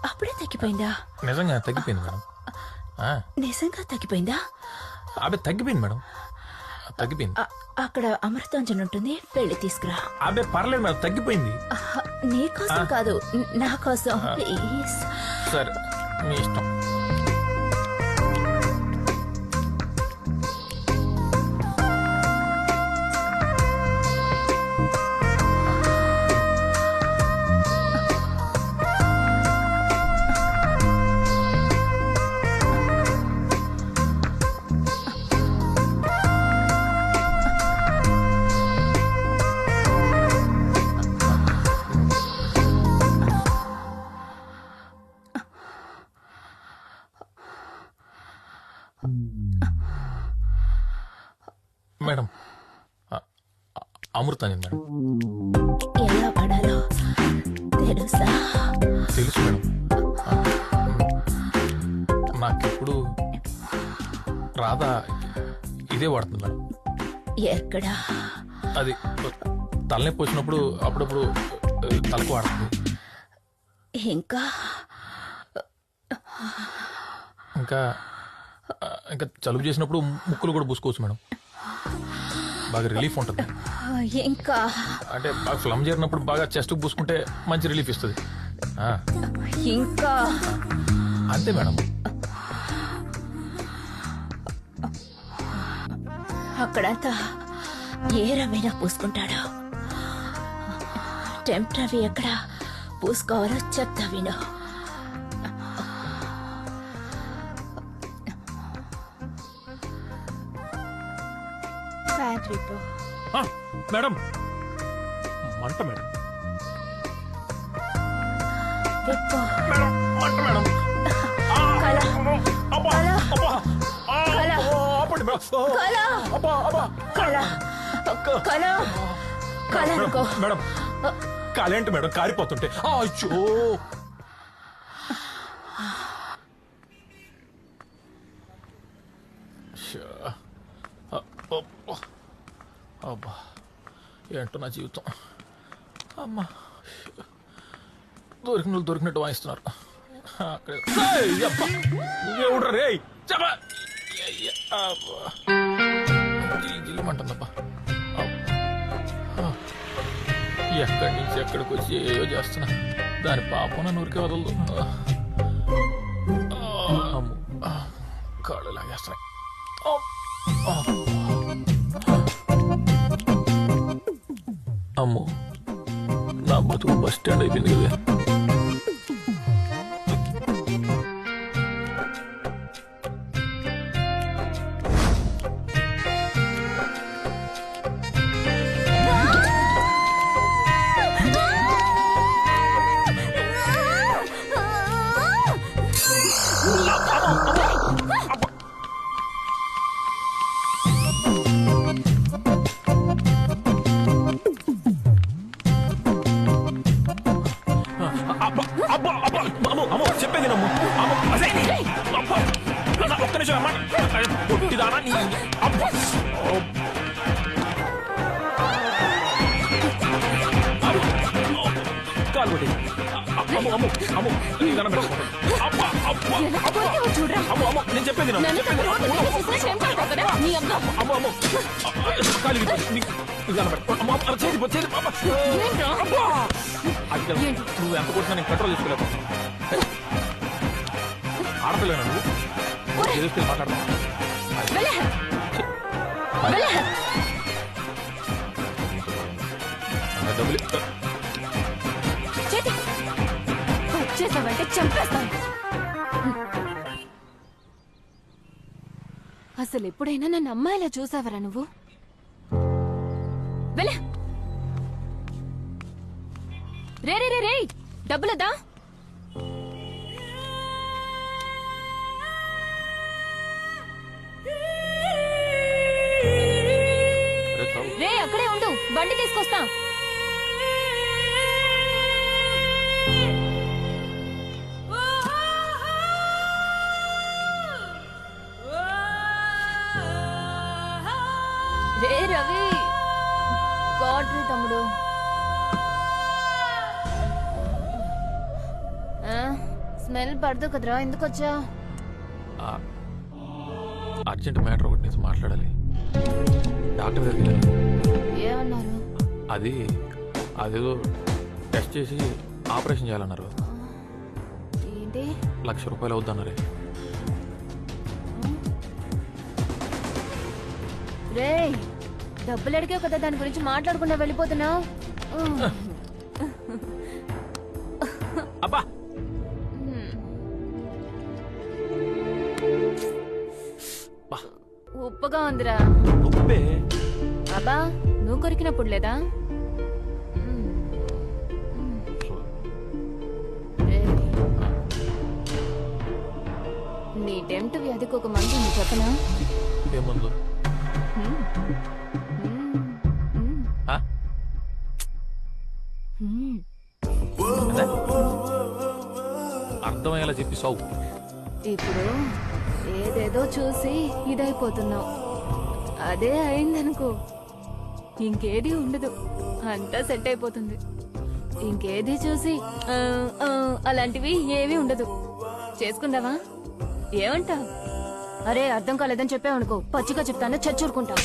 అప్పుడే తగ్గిపోయిందా? నిజంగా తగ్గిపోయింది మేడం. నిజంగా తగ్గిపోయిందా? అబ్బే తగ్గిపోయింది మేడం, తగ్గిపోయింది. అక్కడ అమృతాంజన్ ఉంటుంది, వెళ్ళి తీసుకురా. అబ్బే పర్లేదు మేడం, తగ్గిపోయింది. నీ కోసం కాదు, నా కోసం ప్లీజ్. సరే, మీ ఇష్టం. Madam Amrutanjan madam. ఎలా పడాలో తెలుసా? తెలుసు మేడం. నాకెప్పుడు రాధా ఇదే వాడుతుంది మేడం. ఎక్కడా? అది తలనొప్పి వచ్చినప్పుడు అప్పుడప్పుడు తలకు వాడుతుంది. ఇంకా ఇంకా ఇంకా జలుబు చేసినప్పుడు ముక్కులు కూడా పూసుకోవచ్చు మేడం, బాగా రిలీఫ్ ఉంటుంది. ఇంకా అంటే బాగా ఫ్లమ్ చేరినప్పుడు బాగా చెస్ట్ పూసుకుంటే మంచి రిలీఫ్ ఇస్తుంది. ఇంకా అంతే మేడం. అక్కడంతా ఏ రవైనా పూసుకుంటాడో. టెంప్ట్ రవి ఎక్కడ పూసుకోవాలో చెప్తా విను. మేడం మంట మేడం మేడం కాలేంటి మేడం కారిపోతుంటే అయ్యో అబ్బా ఏంటో నా జీవితం. అమ్మా దొరికినట్టు వాయిస్తున్నారు. ఎవడ్రా రే జిల్లుమంటుందబ్బా. ఎక్కడి నుంచి ఎక్కడికి వచ్చి ఏయో చేస్తున్నా. దాని పాపం నన్ను ఊరికే వదలదు. కాళ్ళు లాగేస్తున్నాయి. అమ్మో నా బతుకు బస్ స్టాండ్ అయిపోయింది కదా. నేను చెప్పేది నువ్వు ఎంత కొట్టినా నేను కంట్రోల్ చేసుకోలేవు. ఆడపిల్లనా నువ్వు తెలిస్తే మాట్లాడతావు. డబ్బులు చేసావంటే చంపేస్తాను. అసలు ఎప్పుడైనా నన్ను అమ్మాయిలా చూసావరా నువ్వు? వెళ్ళ రే రే రే రే డబ్బులదా? రే అక్కడే ఉండు, బండి తీసుకొస్తా. రే రవి, గాడ్రీ తమ్ముడు. స్మెల్ పడదు కదరా, ఎందుకు వచ్చా? అర్జెంట్ మ్యాటర్ ఒకటి నేను మాట్లాడాలి. డాక్టర్ దగ్గర ఏమన్నారు? అదేదో టెస్ట్ చేసి ఆపరేషన్ చేయాలన్నారు. ఏంటి? 1,00,000 రూపాయలు అవుద్దన్నారే. రే డబ్బులు అడిగావు కదా, దాని గురించి మాట్లాడకుండా వెళ్ళిపోతున్నావు. అబ్బా ఉప్పుగా ఉందిరా. ఉప్పే అబ్బా నువ్వు కొరికినప్పుడు లేదా? నీ టెంప్ట్ వ్యాధికి ఒక మందు ఉంది, చెప్పనా? ఏమందు? అర్థమయ్యేలా చెప్పి సావు. ఇప్పుడు ఏదేదో చూసి ఇదైపోతున్నావు. అదే అయిందనుకో, ఇంకేది ఉండదు, అంతా సెట్ అయిపోతుంది. ఇంకేది చూసి అలాంటివి ఏమీ ఉండదు. చేసుకుందావా? ఏమంటావు? అరే అర్థం కాలేదని చెప్పావనుకో, పచ్చిగా చెప్తాను, చచ్చూరుకుంటా.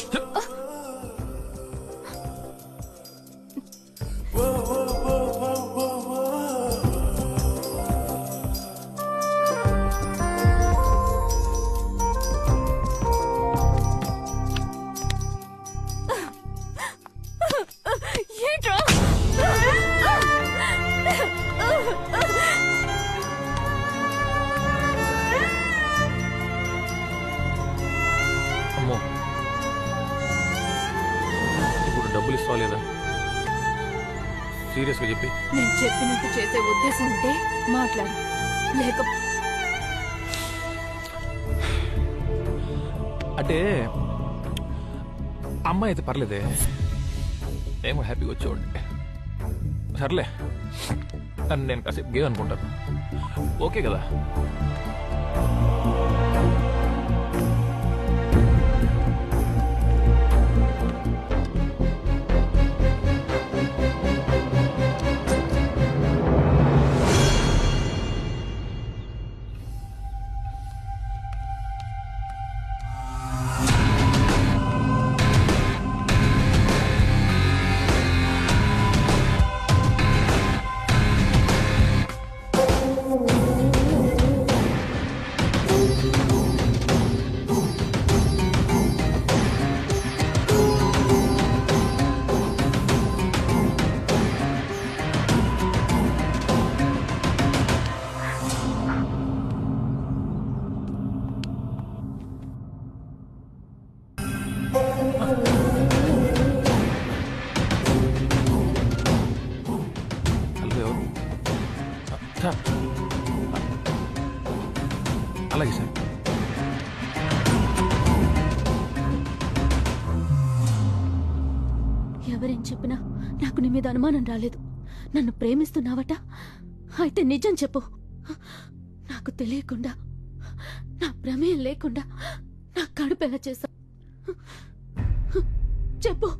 చేస్తావా లేదా? సీరియస్గా చెప్పి. నేను చెప్పినట్టు చేసే ఉద్దేశం ఉంటే మాట్లాడు, లేక అంటే అమ్మాయి అయితే పర్లేదే, నేను కూడా హ్యాపీగా వచ్చేవాడిని. సర్లే, నేను కాసేపు గేమ్ అనుకుంటాను. ఓకే కదా? అలాగే సార్. ఎవరేం చెప్పినా నాకు నీ మీద అనుమానం రాలేదు. నన్ను ప్రేమిస్తున్నావట, అయితే నిజం చెప్పు. నాకు తెలియకుండా, నా ప్రమేయం లేకుండా నా కడుపు ఎలా చేశా చెప్పు.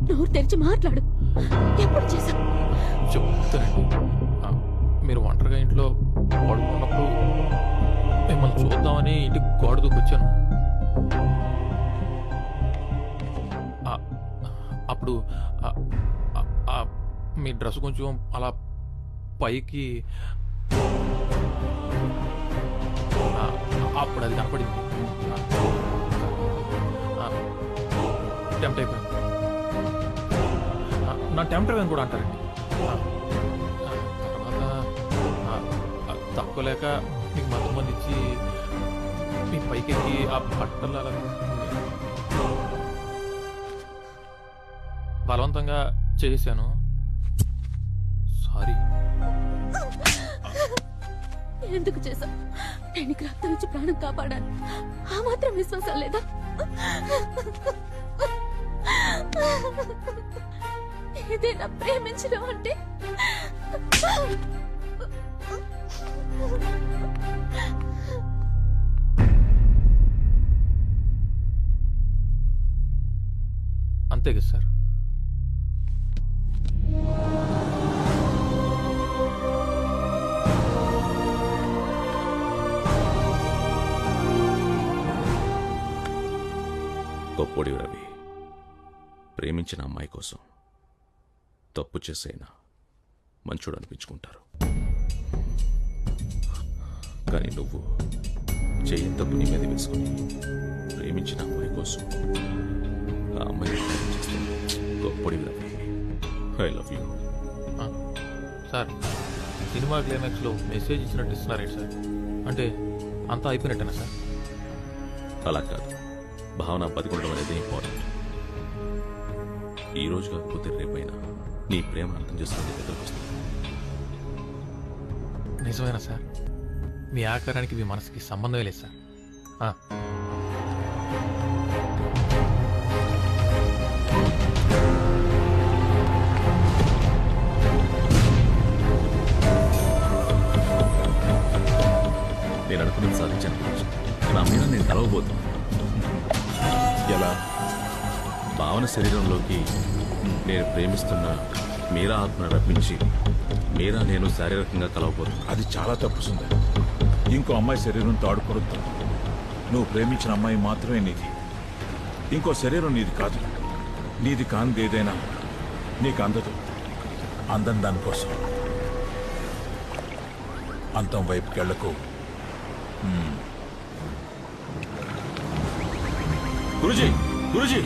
నోరు తెరిచి మాట్లాడు. ఎప్పుడు చేశా చెప్తానండి. మీరు ఒంటరిగా ఇంట్లో పడుకున్నప్పుడు మిమ్మల్ని చూద్దామని ఇంటికి గోడ దూకొచ్చాను. అప్పుడు మీ డ్రెస్ కొంచెం అలా పైకి, అప్పుడు అది కనపడింది. టెంప్ట్ అయిపోయాను. నా టెంప్టర్ అని కూడా అంటారండి. తర్వాత తక్కువలేక మీకు మతం మంది ఇచ్చి మీ పైకెక్కి ఆ బట్టలు అలా బలవంతంగా చేశాను. సారీ. ఎందుకు చేశా? నేను రక్తం నుంచి ప్రాణం కాపాడాను. ఆ మాత్రం విశ్వాసం లేదా? ఏదైనా ప్రేమించడం అంటే అంతే కదా సార్? గొప్పోడి రవి, ప్రేమించిన అమ్మాయి కోసం తప్పు చేసైనా మంచోడు అనిపించుకుంటారు. కానీ నువ్వు చెయ్యి తప్పు నీ మీద వేసుకుని ప్రేమించిన అమ్మాయి కోసం ఆ అమ్మాయిని గొప్పడి Ravi. I love you. Sir, cinema క్లైమాక్స్లో మెసేజ్ ఇచ్చినట్టు ఇస్తున్నారే సార్? అంటే అంతా అయిపోయినట్టేనా సార్? అలా కాదు, భావన బతికుండడం అనేది ఇంపార్టెంట్. ఈ రోజు కాకపోతే రేపైనా నీ ప్రేమ అర్థం చేసుకునే దగ్గరకు వస్తుంది. నిజమేనా సార్? మీ ఆకారానికి మీ మనసుకి సంబంధమే లేదు సార్. నేను అనుకున్నది సాధించాను. నా మీద నేను కలవబోతున్నాను. ఎలా? భావన శరీరంలోకి నేను ప్రేమిస్తున్న మీరా ఆత్మను రప్పించి మీరా నేను శారీరకంగా కలవబోతున్నా. అది చాలా తప్పు సుందర్. ఇంకో అమ్మాయి శరీరంతో ఆడుకోవద్దు. నువ్వు ప్రేమించిన అమ్మాయి మాత్రమే నీది. ఇంకో శరీరం నీది కాదు. నీది కానిది ఏదైనా నీకు అందదు. అందం దానికోసం. అంతం వైపుకెళ్లకు. గురుజీ, గురుజీ,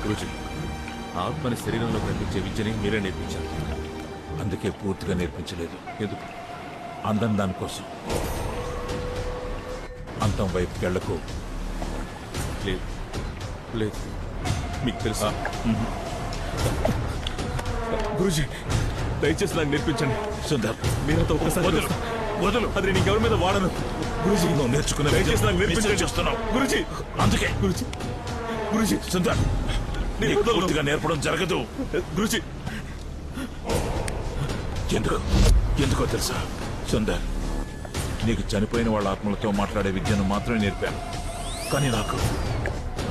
గురుజీ, ఆత్మని శరీరంలో కనిపించే విద్యని మీరే నేర్పించారు. అందుకే పూర్తిగా నేర్పించలేదు. ఎందుకు? అందం దానికోసం. అంతం వైపుకి వెళ్లకు. లేదు లేదు, మీకు తెలుసా గురూజీ, దయచేసి నాకు నేర్పించండి. సుందర్, మీరంతా ఒక్కసారి వదులు, వదులు. అది నేను ఎవరి మీద వాడను. గురుజీ, నువ్వు నేర్చుకున్న దయచేసి నాకు నేర్పించండి. చేస్తున్నావు గురూజీ, అందుకే. గురూజీ, గురూజీ, సుందర్, నేను నీకు పూర్తిగా నేర్పడం జరగదు. గురూజీ. ఎందుకో తెలుసా సుందర్, నీకు చనిపోయిన వాళ్ళ ఆత్మలతో మాట్లాడే విద్యను మాత్రమే నేర్పాను. కానీ నాకు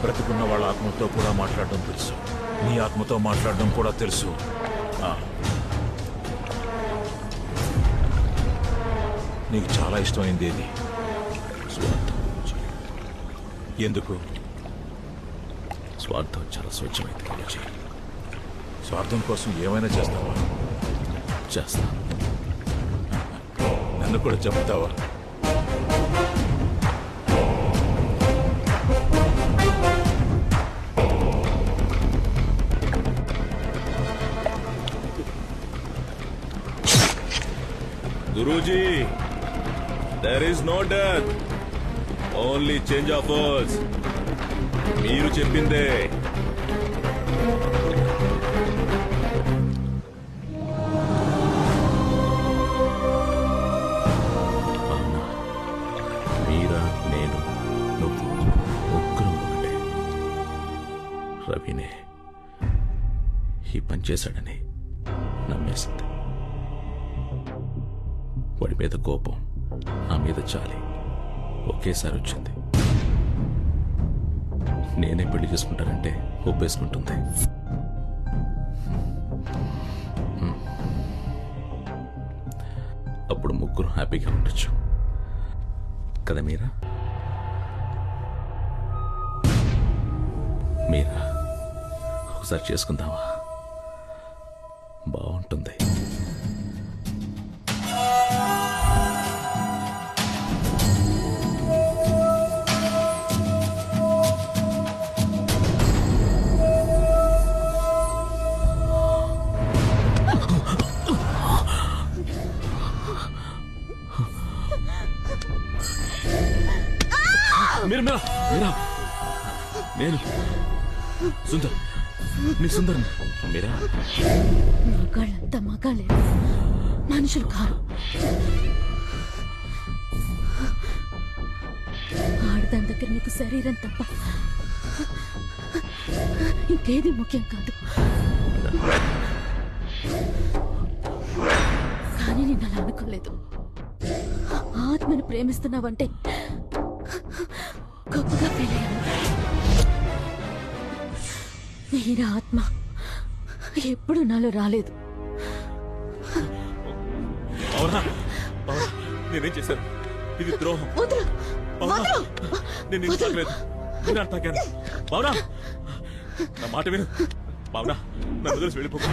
బ్రతికున్న వాళ్ళ ఆత్మలతో కూడా మాట్లాడడం తెలుసు. నీ ఆత్మతో మాట్లాడడం కూడా తెలుసు. నీకు చాలా ఇష్టమైంది ఏది? స్వార్థం. ఎందుకు? స్వార్థం చాలా స్వచ్ఛమైంది గురూజీ. స్వార్థం కోసం ఏమైనా చేస్తావా? చేస్తా. నన్ను కూడా చెప్తావా? Guruji, there is no death, only change of words. మీరు చెప్పిందే. మీరా, నేను, నువ్వు ముగ్గురం ఒకటే. రవినే ఈ పని చేశాడని నమ్మేసింది. వాడి మీద కోపం, నా మీద చాలి ఒకేసారి వచ్చింది. నేనే పెళ్లి చేసుకుంటానంటే ఒప్పేసుకుంటుంది. అప్పుడు ముగ్గురు హ్యాపీగా ఉండొచ్చు కదా మీరా? మీరా, ఒకసారి చేసుకుందామా? బాగుంటుంది. మీరా, మీరా, నేను సుందర్, నీ సుందర్. మీరా, మగాళ్ళంతా మగాళ్ళే, మనుషులు కారు. ఆడదాని దగ్గర నీకు శరీరం తప్ప ఇంకేది ముఖ్యం కాదు. కానీ నేను అలా అనుకోలేదు. ఆత్మను ప్రేమిస్తున్నావంటే గొప్పగా ఫీల్ అయ్యాను. మీరా ఆత్మ ఎప్పుడు నాలో రాలేదు. అవునా? నేనేం చేశాను? ఇది ద్రోహం. నేను నిన్ను తాకలేదు, నేను తాకాను. అవునా? నా మాట విను. బావునా, నన్ను వదిలేసి వెళ్ళిపోకు.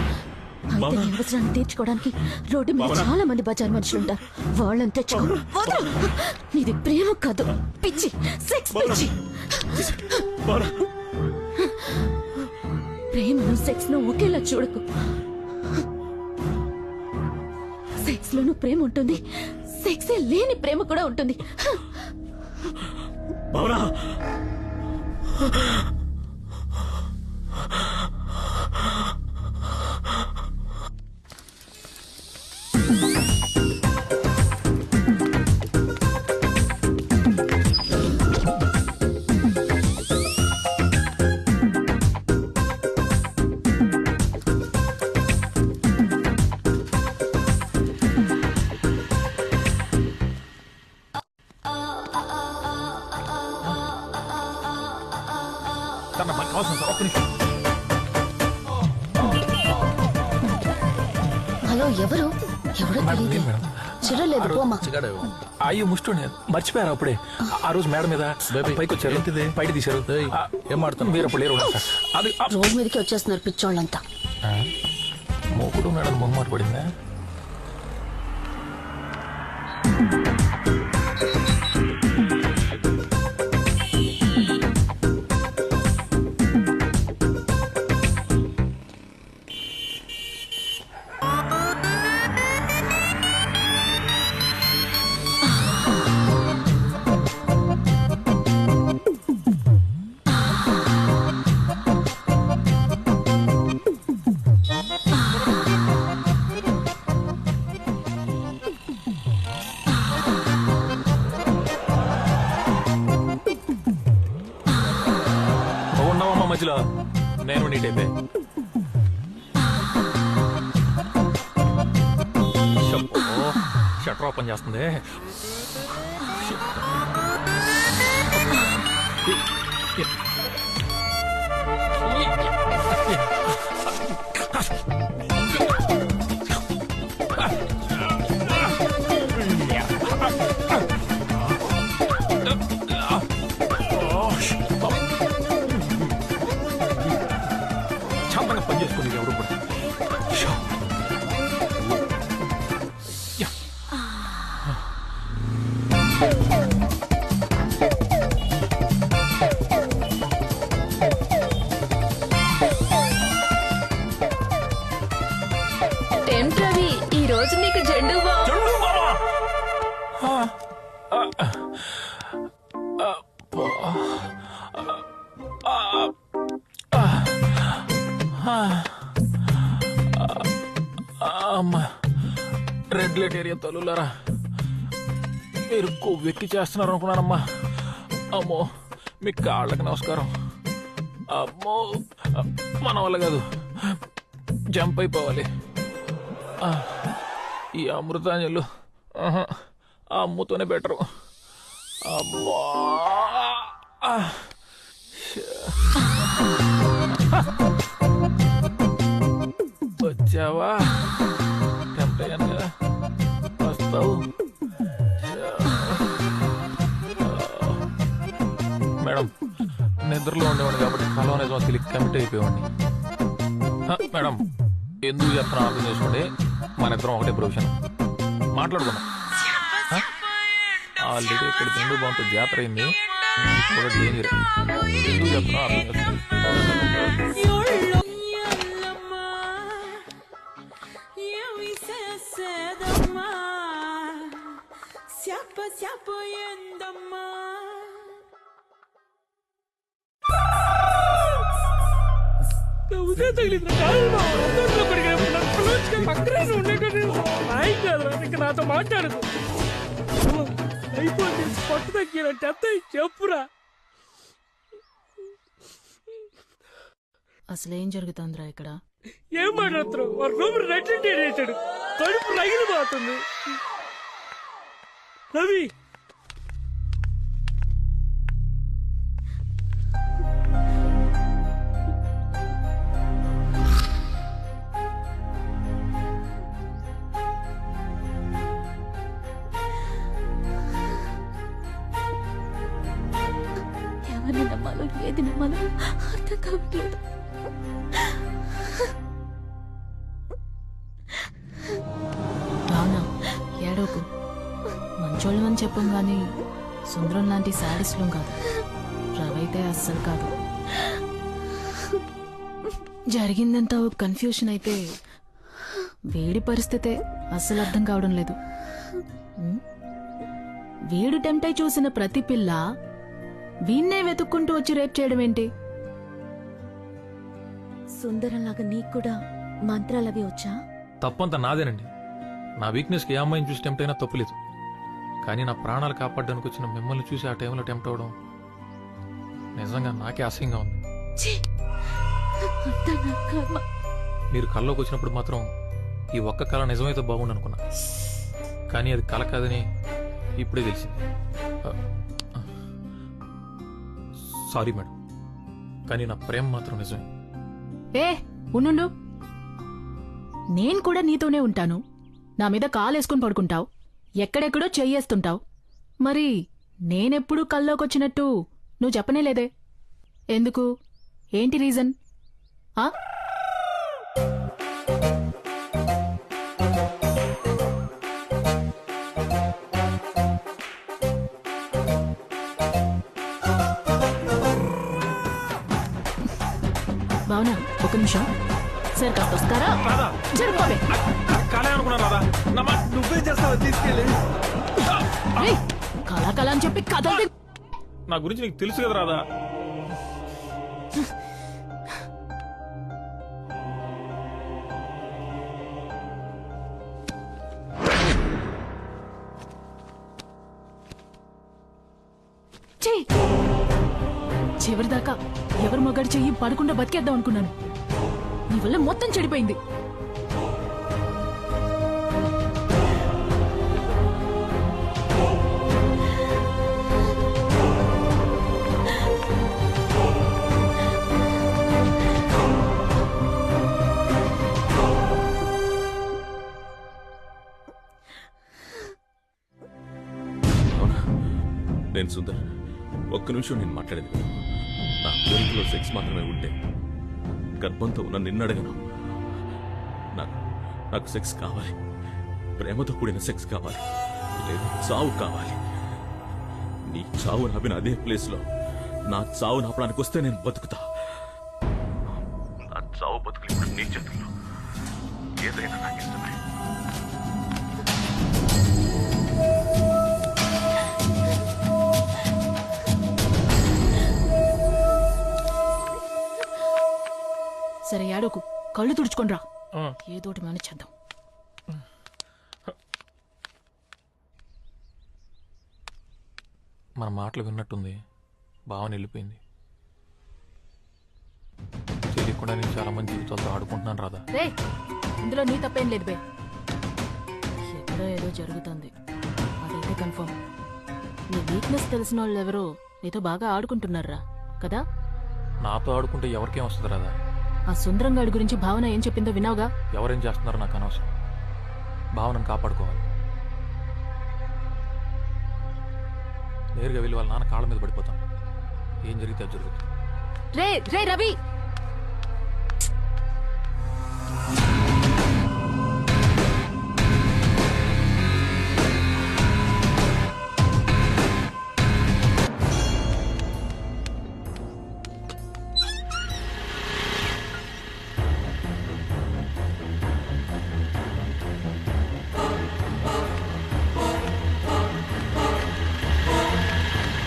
అయితే నీ అవసరాన్ని తీర్చుకోవడానికి రోడ్డు మీద చాలా మంది బజార్ మనుషులు ఉంటారు. వాళ్ళని తెచ్చుకో. నీది ప్రేమ కాదు, పిచ్చి, సెక్స్ పిచ్చి. ప్రేమను సెక్స్ ను ఒకేలా చూడకు. సెక్స్ లోనూ ప్రేమ ఉంటుంది, సెక్స్ లేని ప్రేమ కూడా ఉంటుంది. బావునా, హలో, ఎవరు? ఎవరో తెలియదు. చిరలేదు పోమా. అయ్యో ముష్టి మర్చిపోయారు అప్పుడే. ఆ రోజు మేడం మీద పైకి వచ్చారు, బయట తీశారు. ఏం మాడుతున్నా మీరు అప్పుడు లేరు సార్. అది రోడ్ మీదకి వచ్చేస్తున్నారు పిచ్చోళ్ళంతా. మోకుడు మేడం మొహమాట పడిందా? తెలుసులో నేను నీ టైపే. షట్టర్ ఓపెన్ చేస్తుంది. శాంతంగా పని చేసుకుని ఎవరు కూడా. టెంట్ రవి, ఈ రోజు నీకు జెండు బామ్. అమ్మా, రెడ్ లైట్ ఏరియా తల్లులారా, మీరు కొవ్వెక్కి చేస్తున్నారు అనుకున్నానమ్మా. అమ్మో, మీ కాళ్ళకి నమస్కారం. అమ్మో, మన వల్ల కాదు, జంప్ అయిపోవాలి. ఈ అమృతాంజలు ఆ అమ్ముతోనే బెటరు. అమ్మా, వచ్చావా? టెంప్ట్ అయ్యాను కదా, వస్తావు. మేడం, నిద్రలో ఉండేవాడిని కాబట్టి కలం నిజం తెలియక కమిట్ అయిపోయేవాడిని. మేడం, ఎందుకు చెప్తున్నా అర్థం చేసుకోండి. మన ఇద్దరం ఒకటే ప్రొఫెషన్, మాట్లాడుకున్నాం. ఆల్రెడీ ఇక్కడ జెండు బాంతో జాతర అయింది, కూడా డేంజర్. ఎందుకు చెప్తున్నా అర్థం చేసుకోండి. నాతో మాట్లాడదు. అయిపోతే పట్టు తగ్గినట్టు అత్తయ్య చెప్పురా. అసలేం జరుగుతుందిరా ఇక్కడ? ఏం మాట్లాడుతున్నావు? వాడు రూమ్ రెట్టింటి వేసాడు, కడుపు రగిలిపోతుంది. రవి, ఎవరిని నమ్మాలో ఏది నమ్మాలో అర్థం కావట్లేదు. అవునా, ఏడోకు. మంచోళ్ళం అని చెప్పం గాని సుందరం లాంటి శారీస్లం కాదు. రవైతే అస్సలు కాదు. జరిగిందంతా ఒక కన్ఫ్యూషన్ అయితే వీడి పరిస్థితే అస్సలు అర్థం కావడం లేదు. వీడు టెంప్ట్ అయి చూసిన ప్రతి పిల్ల వీణ్ణే వెతుక్కుంటూ వచ్చి రేప్ చేయడం ఏంటి? సుందరంలాగా నీకు కూడా మంత్రాలవి వచ్చా? తప్పంతా నాదేనండి. నా వీక్నెస్కి ఏ అమ్మాయిని చూసి టెంప్ట్ అయినా తప్పులేదు. కానీ నా ప్రాణాలు కాపాడడానికి వచ్చిన మిమ్మల్ని చూసి ఆ టైంలో టెంప్ట్ అవడం నిజంగా నాకే అసహ్యంగా ఉంది. మీరు కల్లోకి వచ్చినప్పుడు మాత్రం ఈ ఒక్క కళ నిజమైతే బాగుండు అనుకున్నా. కానీ అది కళ కాదని ఇప్పుడే తెలిసింది. సారీ మేడం, కానీ నా ప్రేమ మాత్రం నిజమే. ఏ ఉండు, నేను కూడా నీతోనే ఉంటాను. నా మీద కాలేసుకుని పడుకుంటావు, ఎక్కడెక్కడో చెయ్యేస్తుంటావు. మరి నేనెప్పుడు కల్లోకొచ్చినట్టు నువ్వు చెప్పనే లేదే? ఎందుకు? ఏంటి రీజన్? భావనా, ఒక నిమిషం. సార్ కాస్త వస్తారా? జరుపుకోవే. నువ్వే చేస్తావా? తీసుకెళ్ళి కళా అని చెప్పి కథలు. నా గురించి నీకు తెలుసు కదా రాదా? చివరిదాకా ఎవరు మగాడి చెయ్యి పడకుండా బతికేద్దాం అనుకున్నాను. నీ వల్ల మొత్తం చెడిపోయింది. నేను సుందర్, ఒక్క నిమిషం నేను మాట్లాడేది. నా కోరికలో సెక్స్ మాత్రమే ఉంటే గర్భంతో ఉన్న నిన్ను అడగను. నాకు సెక్స్ కావాలి, ప్రేమతో కూడిన సెక్స్ కావాలి, లేదా చావు కావాలి. నీ చావు నాపిన అదే ప్లేస్లో నా చావు నాపడానికి వస్తే నేను బతుకుతా. నా చావు బతుకులు ఇప్పుడు నీ చేతుల్లో. ఏదైనా నాకు ఇష్టమే. సరే ఏడోకు, కళ్ళు తుడుచుకోనరా. ఏదోటి మానేచేద్దాం. మన మాటలు విన్నట్టుంది. భావన వెళ్ళిపోయింది. తెలియకుండా నేను చాలా మంది జీవితాలతో ఆడుకుంటున్నాను రాదా. రే, ఇందులో నీ తప్పేం లేదు బే. ఎక్కడో ఏదో జరుగుతుంది, అదైతే కన్ఫర్మ్. నీ వీక్నెస్ తెలిసిన వాళ్ళు ఎవరో నీతో బాగా ఆడుకుంటున్నారా కదా. నాతో ఆడుకుంటే ఎవరికేం వస్తుంది రాదా. ఆ సుందరంగాడి గురించి భావన ఏం చెప్పిందో విన్నావుగా. ఎవరేం చేస్తున్నారో నాకు అనవసరం. భావనను కాపాడుకోవాలి. నేరుగా వెళ్ళి వాళ్ళ నాన్న కాళ్ళ మీద పడిపోతాం. ఏం జరిగితే అది జరుగుతుంది. రే రే రవి,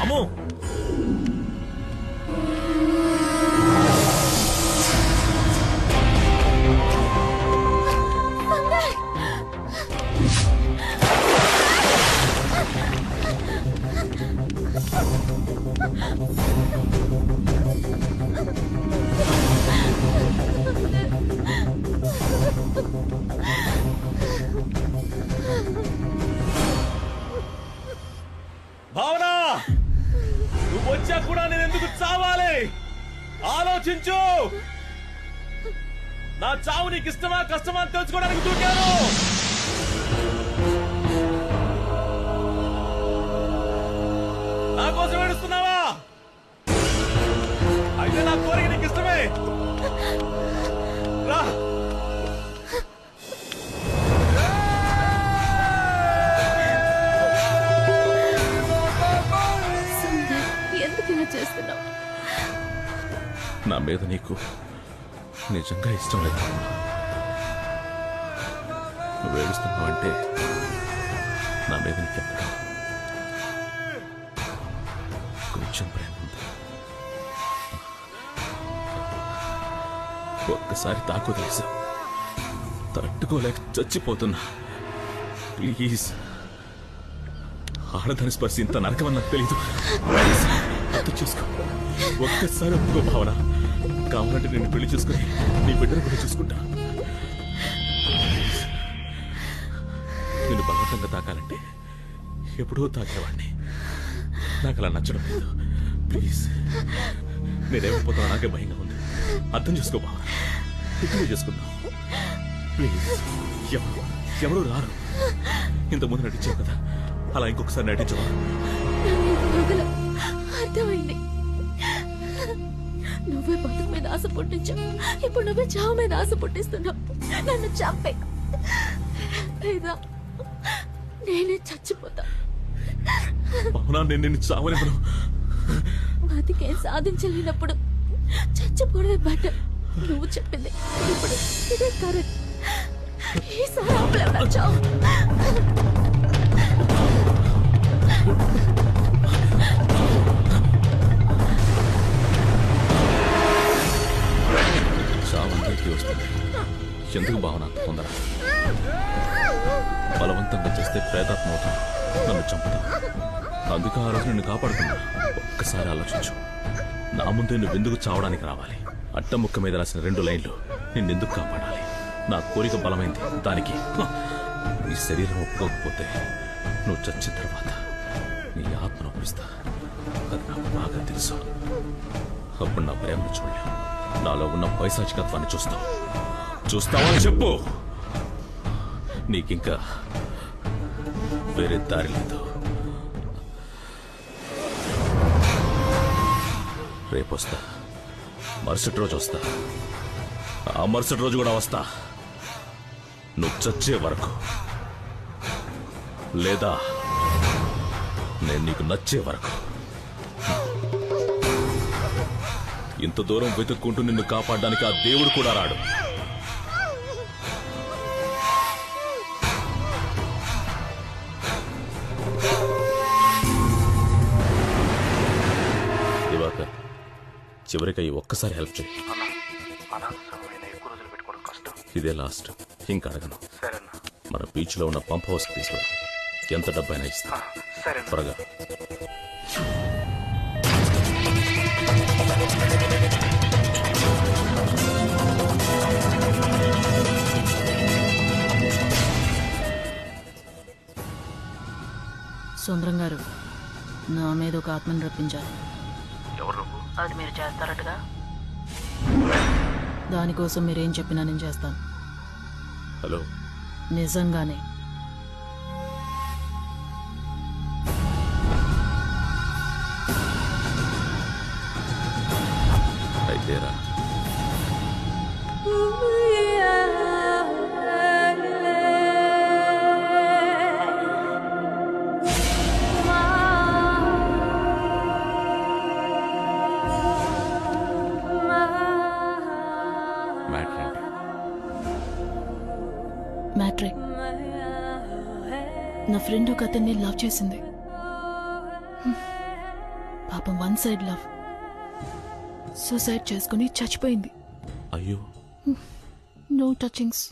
అమ్మో, భావన, నువ్వు వచ్చా కూడా నేను ఎందుకు చావాలి? ఆలోచించు. నా చావు నీకు ఇష్టమా కష్టమా అని తెలుసుకోవడానికి దూకాను. నా కోసం ఏడుస్తున్నావా? అయితే నా కోరిక నీకు ఇష్టమే. రా. ఎందుకు ఇలా చేస్తున్నావు? నా మీద నీకు నిజంగా ఇష్టం లేదు. నువ్వు ఏడుస్తున్నావు అంటే నా మీద నీకెక్కడ కొంచెం ప్రేమ ఉంది. ఒక్కసారి తాకు తెలుసా, తట్టుకోలేక చచ్చిపోతున్నా. ప్లీజ్, ఆడదాని స్పర్శ ఇంత నరకమని నాకు తెలీదు. అర్థం చేసుకో. ఒక్కసారి ఒప్పుకో భావన. కావాలంటే నేను పెళ్లి చేసుకుని నీ బిడ్డను కూడా చూసుకుంటా. నేను బలవంతంగా తాకాలంటే ఎప్పుడో తాకేవాడిని. నాకు అలా నచ్చడం లేదు. ప్లీజ్, నేనేమైపోతున్నా నాకే భయంగా ఉంది. అర్థం చేసుకో భావన. ఇక్కడే చేసుకుందాం ప్లీజ్. ఎవరు రారు. ఇంతకుముందు నటించావు కదా, అలా ఇంకొకసారి నటించవా? అర్థమైంది. నువ్వే బతుకు మీద ఆశ పుట్టించావు, ఇప్పుడు నువ్వే చావు మీద ఆశ పుట్టిస్తున్నావు. నన్ను చంపే లేదా నేనే చచ్చిపోతా. అవునా, నేను నిన్ను చావనివ్వను. బతికేం సాధించలేనప్పుడు చచ్చిపోవడమే బెటర్. నువ్వు చెప్పింది ఇప్పుడు ఇదే కరెక్ట్. ఈసారి ఆపలేవు నా చావు. చావందరికీ వస్తుంది. ఎందుకు భావన అంత తొందర? బలవంతంగా చేస్తే ప్రేతాత్మ అవుతాం, నన్ను చంపుతాం. అందుకే ఆ రోజు నిన్ను కాపాడుకున్నా. ఒక్కసారి ఆలోచించు. నా ముందే నువ్వెందుకు చావడానికి రావాలి? అట్టముక్క మీద రాసిన 2 లైన్లు నిన్నెందుకు కాపాడాలి? నా కోరిక బలమైంది, దానికి నీ శరీరం ఒప్పుకోకపోతే నువ్వు చచ్చిన తర్వాత నీ ఆత్మను ఒప్పిస్తా. అది నాకు బాగా తెలుసు. అప్పుడు నా ప్రేమను చూడలేవు, నాలో ఉన్న పైశాచికత్వాన్ని చూస్తావా అని చెప్పు. నీకింకా వేరే దారి లేదు. రేపొస్తా, మరుసటి రోజు వస్తా, ఆ మరుసటి రోజు కూడా వస్తా. నువ్వు చచ్చే వరకు, లేదా నేను నీకు నచ్చే వరకు. ఇంత దూరం వెతుక్కుంటూ నిన్ను కాపాడడానికి ఆ దేవుడు కూడా రాడు. దివాకర్, చివరికి ఈ ఒక్కసారి హెల్ప్ చేయి. ఇదే లాస్ట్, ఇంకా అడగను. మన బీచ్ లో ఉన్న పంప్ హౌస్ తీసుకురా, ఎంత డబ్బైనా ఇస్తా. త్వరగా. సుందరం గారు, నా మీద ఒక ఆత్మని రప్పించాలి. ఎవరు? అది మీరు చేస్తారటగా. దానికోసం మీరేం చెప్పినా నేను చేస్తాను. హలో, నిజంగానే. అయితేరా. మ్యాట్రే, నా ఫ్రెండ్ ఒక అతన్ని లవ్ చేసింది. పాపం 1 సైడ్ లవ్. సూసైడ్ చేసుకుని చచ్చిపోయింది. అయ్యో. No touchings.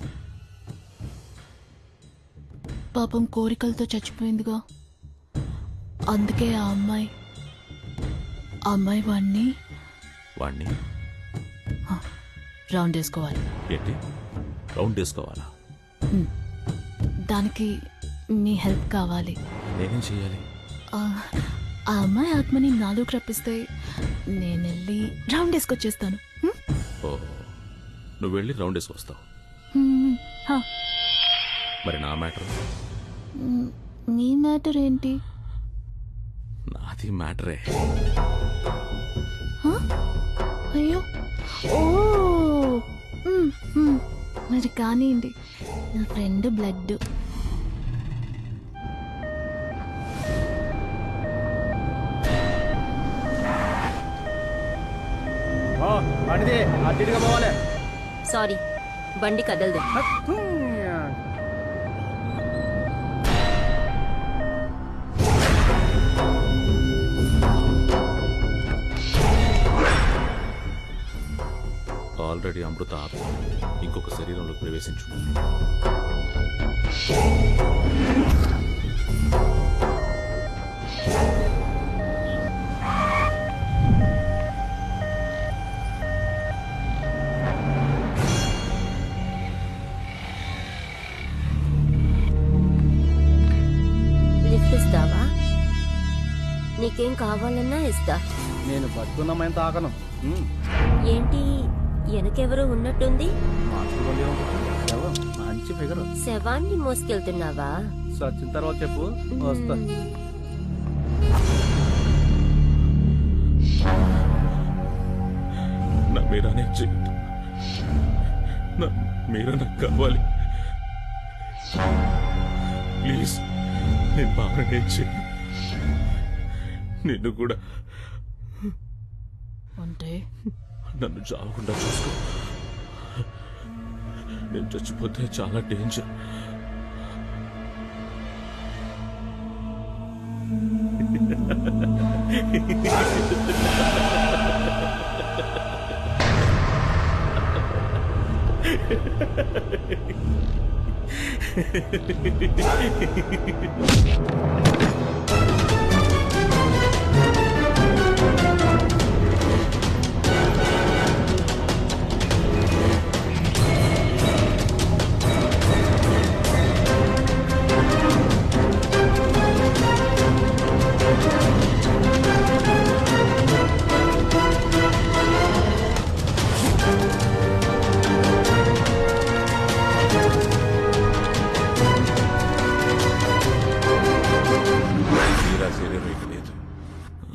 పాపం కోరికలతో చచ్చిపోయిందిగా. అందుకే ఆ అమ్మాయి వాణ్ణి రౌండ్ వేసుకోవాలి. ఏంటి రౌండ్ వేసుకోవాలా? దానికి మీ హెల్ప్ కావాలి. నేనేం చేయాలి? ఆ అమ్మాయి ఆత్మని నాలోకి రప్పిస్తే నేను వెళ్ళి రౌండ్ వేసుకొచ్చేస్తాను. ఓ, నువ్వు వెళ్ళి రౌండ్ వేసుకొస్తావు. మరి నా మ్యాటర్? నీ మ్యాటర్ ఏంటి? నాది మ్యాటరే. అయ్యో, ఓ, మరి కానివ్వండి. నా ఫ్రెండ్ బ్లడ్. సారీ, బండి కదలదు. ఆల్రెడీ అమృత ఆత్మ ఇంకొక శరీరంలోకి ప్రవేశించు. లిఫ్ట్ ఇస్తావా? నీకేం కావాలన్నా ఇస్తా. నేను బతుకున్నామైనా తాకను. ఏంటి వెనకెవరో ఉన్నట్టుంది? మంచి ఫిగర్. శవాన్ని మోసుకెళ్తున్నావా? సచిన తర్వాత చెప్పు, వస్తా. నా మీరానే చెయ్యదు. మీరా నాకు కావాలి. ప్లీజ్, నేను బాగానే చెయ్యి. నిన్ను కూడా అంటే నన్ను చావకుండా చూసుకో. నేను చచ్చిపోతే చాలా డేంజర్.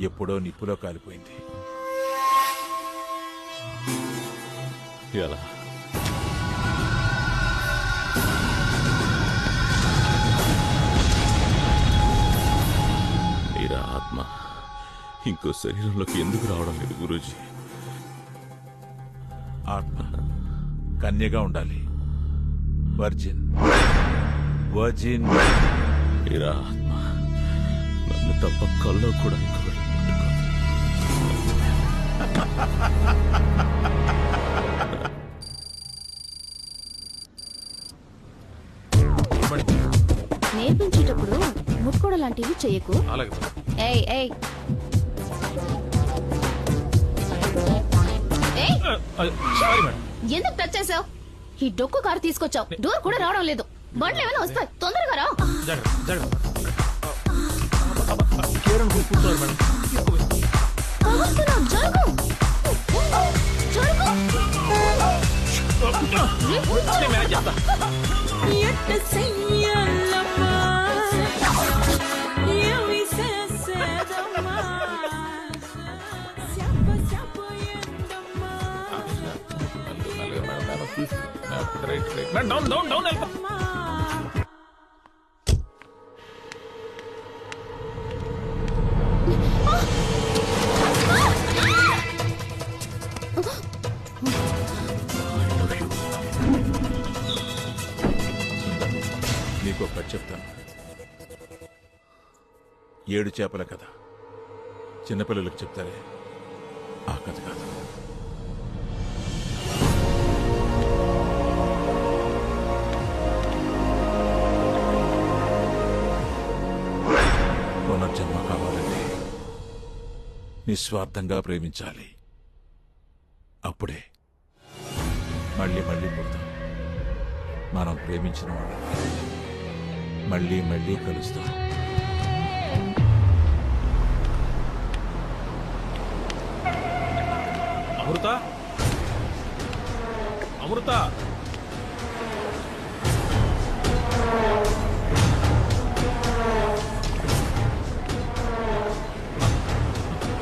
ఎప్పుడో నిప్పులో కాలిపోయింది. ఎలా? మీరా ఆత్మ ఇంకో శరీరంలోకి ఎందుకు రావడం లేదు గురూజీ? ఆత్మ కన్యగా ఉండాలి. Virgin virgin. మీరా ఆత్మ నన్ను తప్ప కల్లో కూడా ఇంకొకటి నేర్పించేటప్పుడు ముట్టుకోవడం లాంటివి చెయ్యకు. అలాగే ఏయ్ ఏయ్ ఏయ్! ఎందుకు టచ్ చేసావు? ఈ డొక్కు కారు తీసుకొచ్చావు, డోర్ కూడా రావడం లేదు. బండ్లు ఏమైనా వస్తాయి, తొందరగా రా. కలుస్తున్నావు, జరుగు జరుగు. నీకు ఒక కథ చెప్తాను. 7 చేపల కథ. చిన్నపిల్లలకు చెప్తారే ఆ కథ కాదు. పునర్జన్మ కావాలంటే నిస్వార్థంగా ప్రేమించాలి. అప్పుడే మళ్ళీ మళ్ళీ పుడతాం. మనం ప్రేమించిన వాళ్ళు మళ్ళీ మళ్ళీ కలుస్తాం. అమృత, అమృత,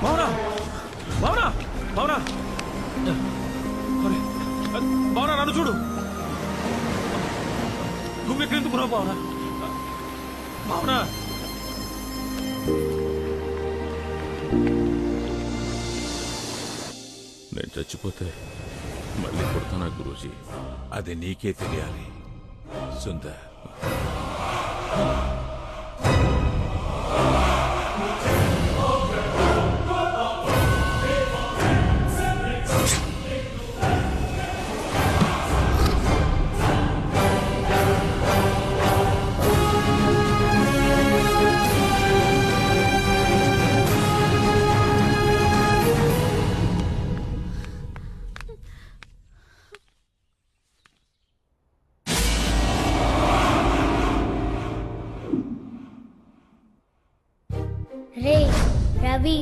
భావనా, భావనా, భావనా, భావనా నన్ను చూడు. నువ్వు ఎక్కడెందుకున్నావు భావనా? భావనా, నేను చచ్చిపోతే మళ్ళీ పుడతానా గురూజీ? అది నీకే తెలియాలి సుందర్. రే రవి,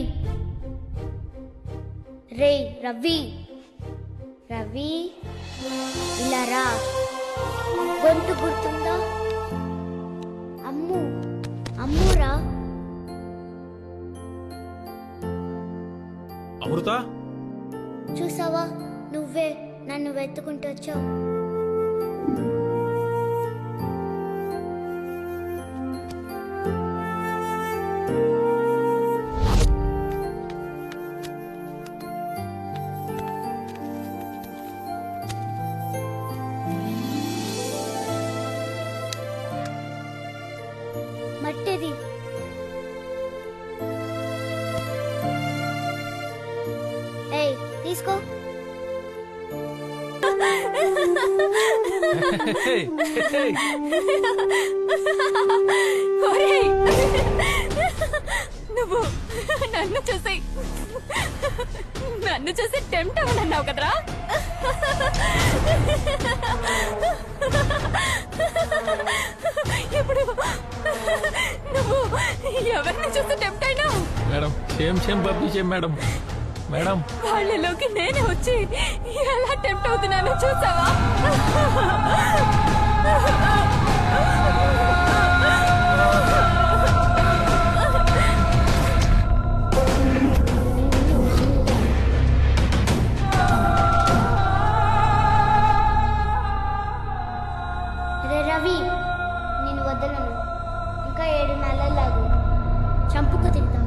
రే రవి, రవి ఇలా రా. గొంతు గుర్తుందా? అమ్ము, అమ్మురా. అమృత, చూసావా, నువ్వే నన్ను వెతుకుంటూ వచ్చావు. మట్టిది. ఏయ్ తీసుకో. ఒరేయ్, నువ్వు నన్ను చూసి టెంప్ట్ అవ్వనన్నావు కదరా? ఇప్పుడు నువ్వు ఎవరిని చూసి టెంప్ట్ అయినావు? మేడం, సేమ్ బబ్బీ సేమ్ మేడం. మేడం, వాళ్ళలోకి నేనే వచ్చి ఎలా టెంప్ట్ అవుతున్నానో చూసావా? చంపుకు తింటాం.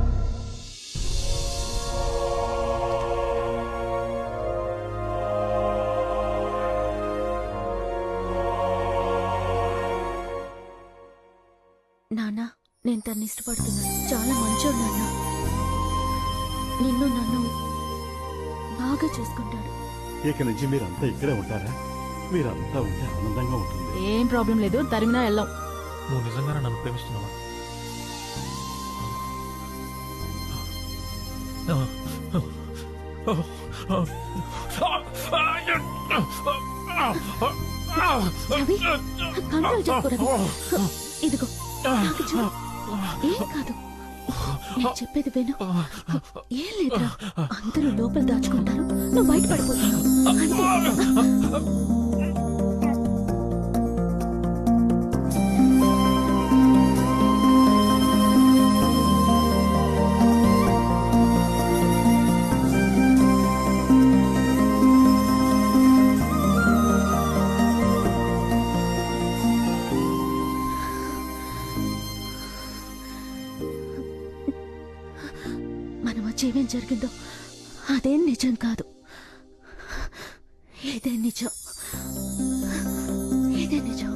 నాన్న, నేను తన్ని ఇష్టపడుతున్నాను. చాలా మంచోడు నాన్న. నిన్ను నన్ను బాగా చూసుకుంటాడు. ఇక నుంచి మీరంతా ఇక్కడే ఉంటారా? మీరంతా ఉంటే ఆనందంగా ఉంటుంది. ఏం ప్రాబ్లం లేదు, తరిమినా వెళ్ళాం. నువ్వు నిజంగానే నన్ను ప్రేమిస్తున్నావా? రవి, కంట్రోల్ చేసుకో రవి. ఇదిగో నాకు చూడు. ఏం కాదు, నేను చెప్పేది విను. ఏం లేదురా, అందరూ లోపల దాచుకుంటారు, నువ్వు బయట పడిపోతున్నావు అంతే. మన మధ్య ఏమేం జరిగిందో అదేం నిజం కాదు. ఇదే నిజం, ఇదే నిజం.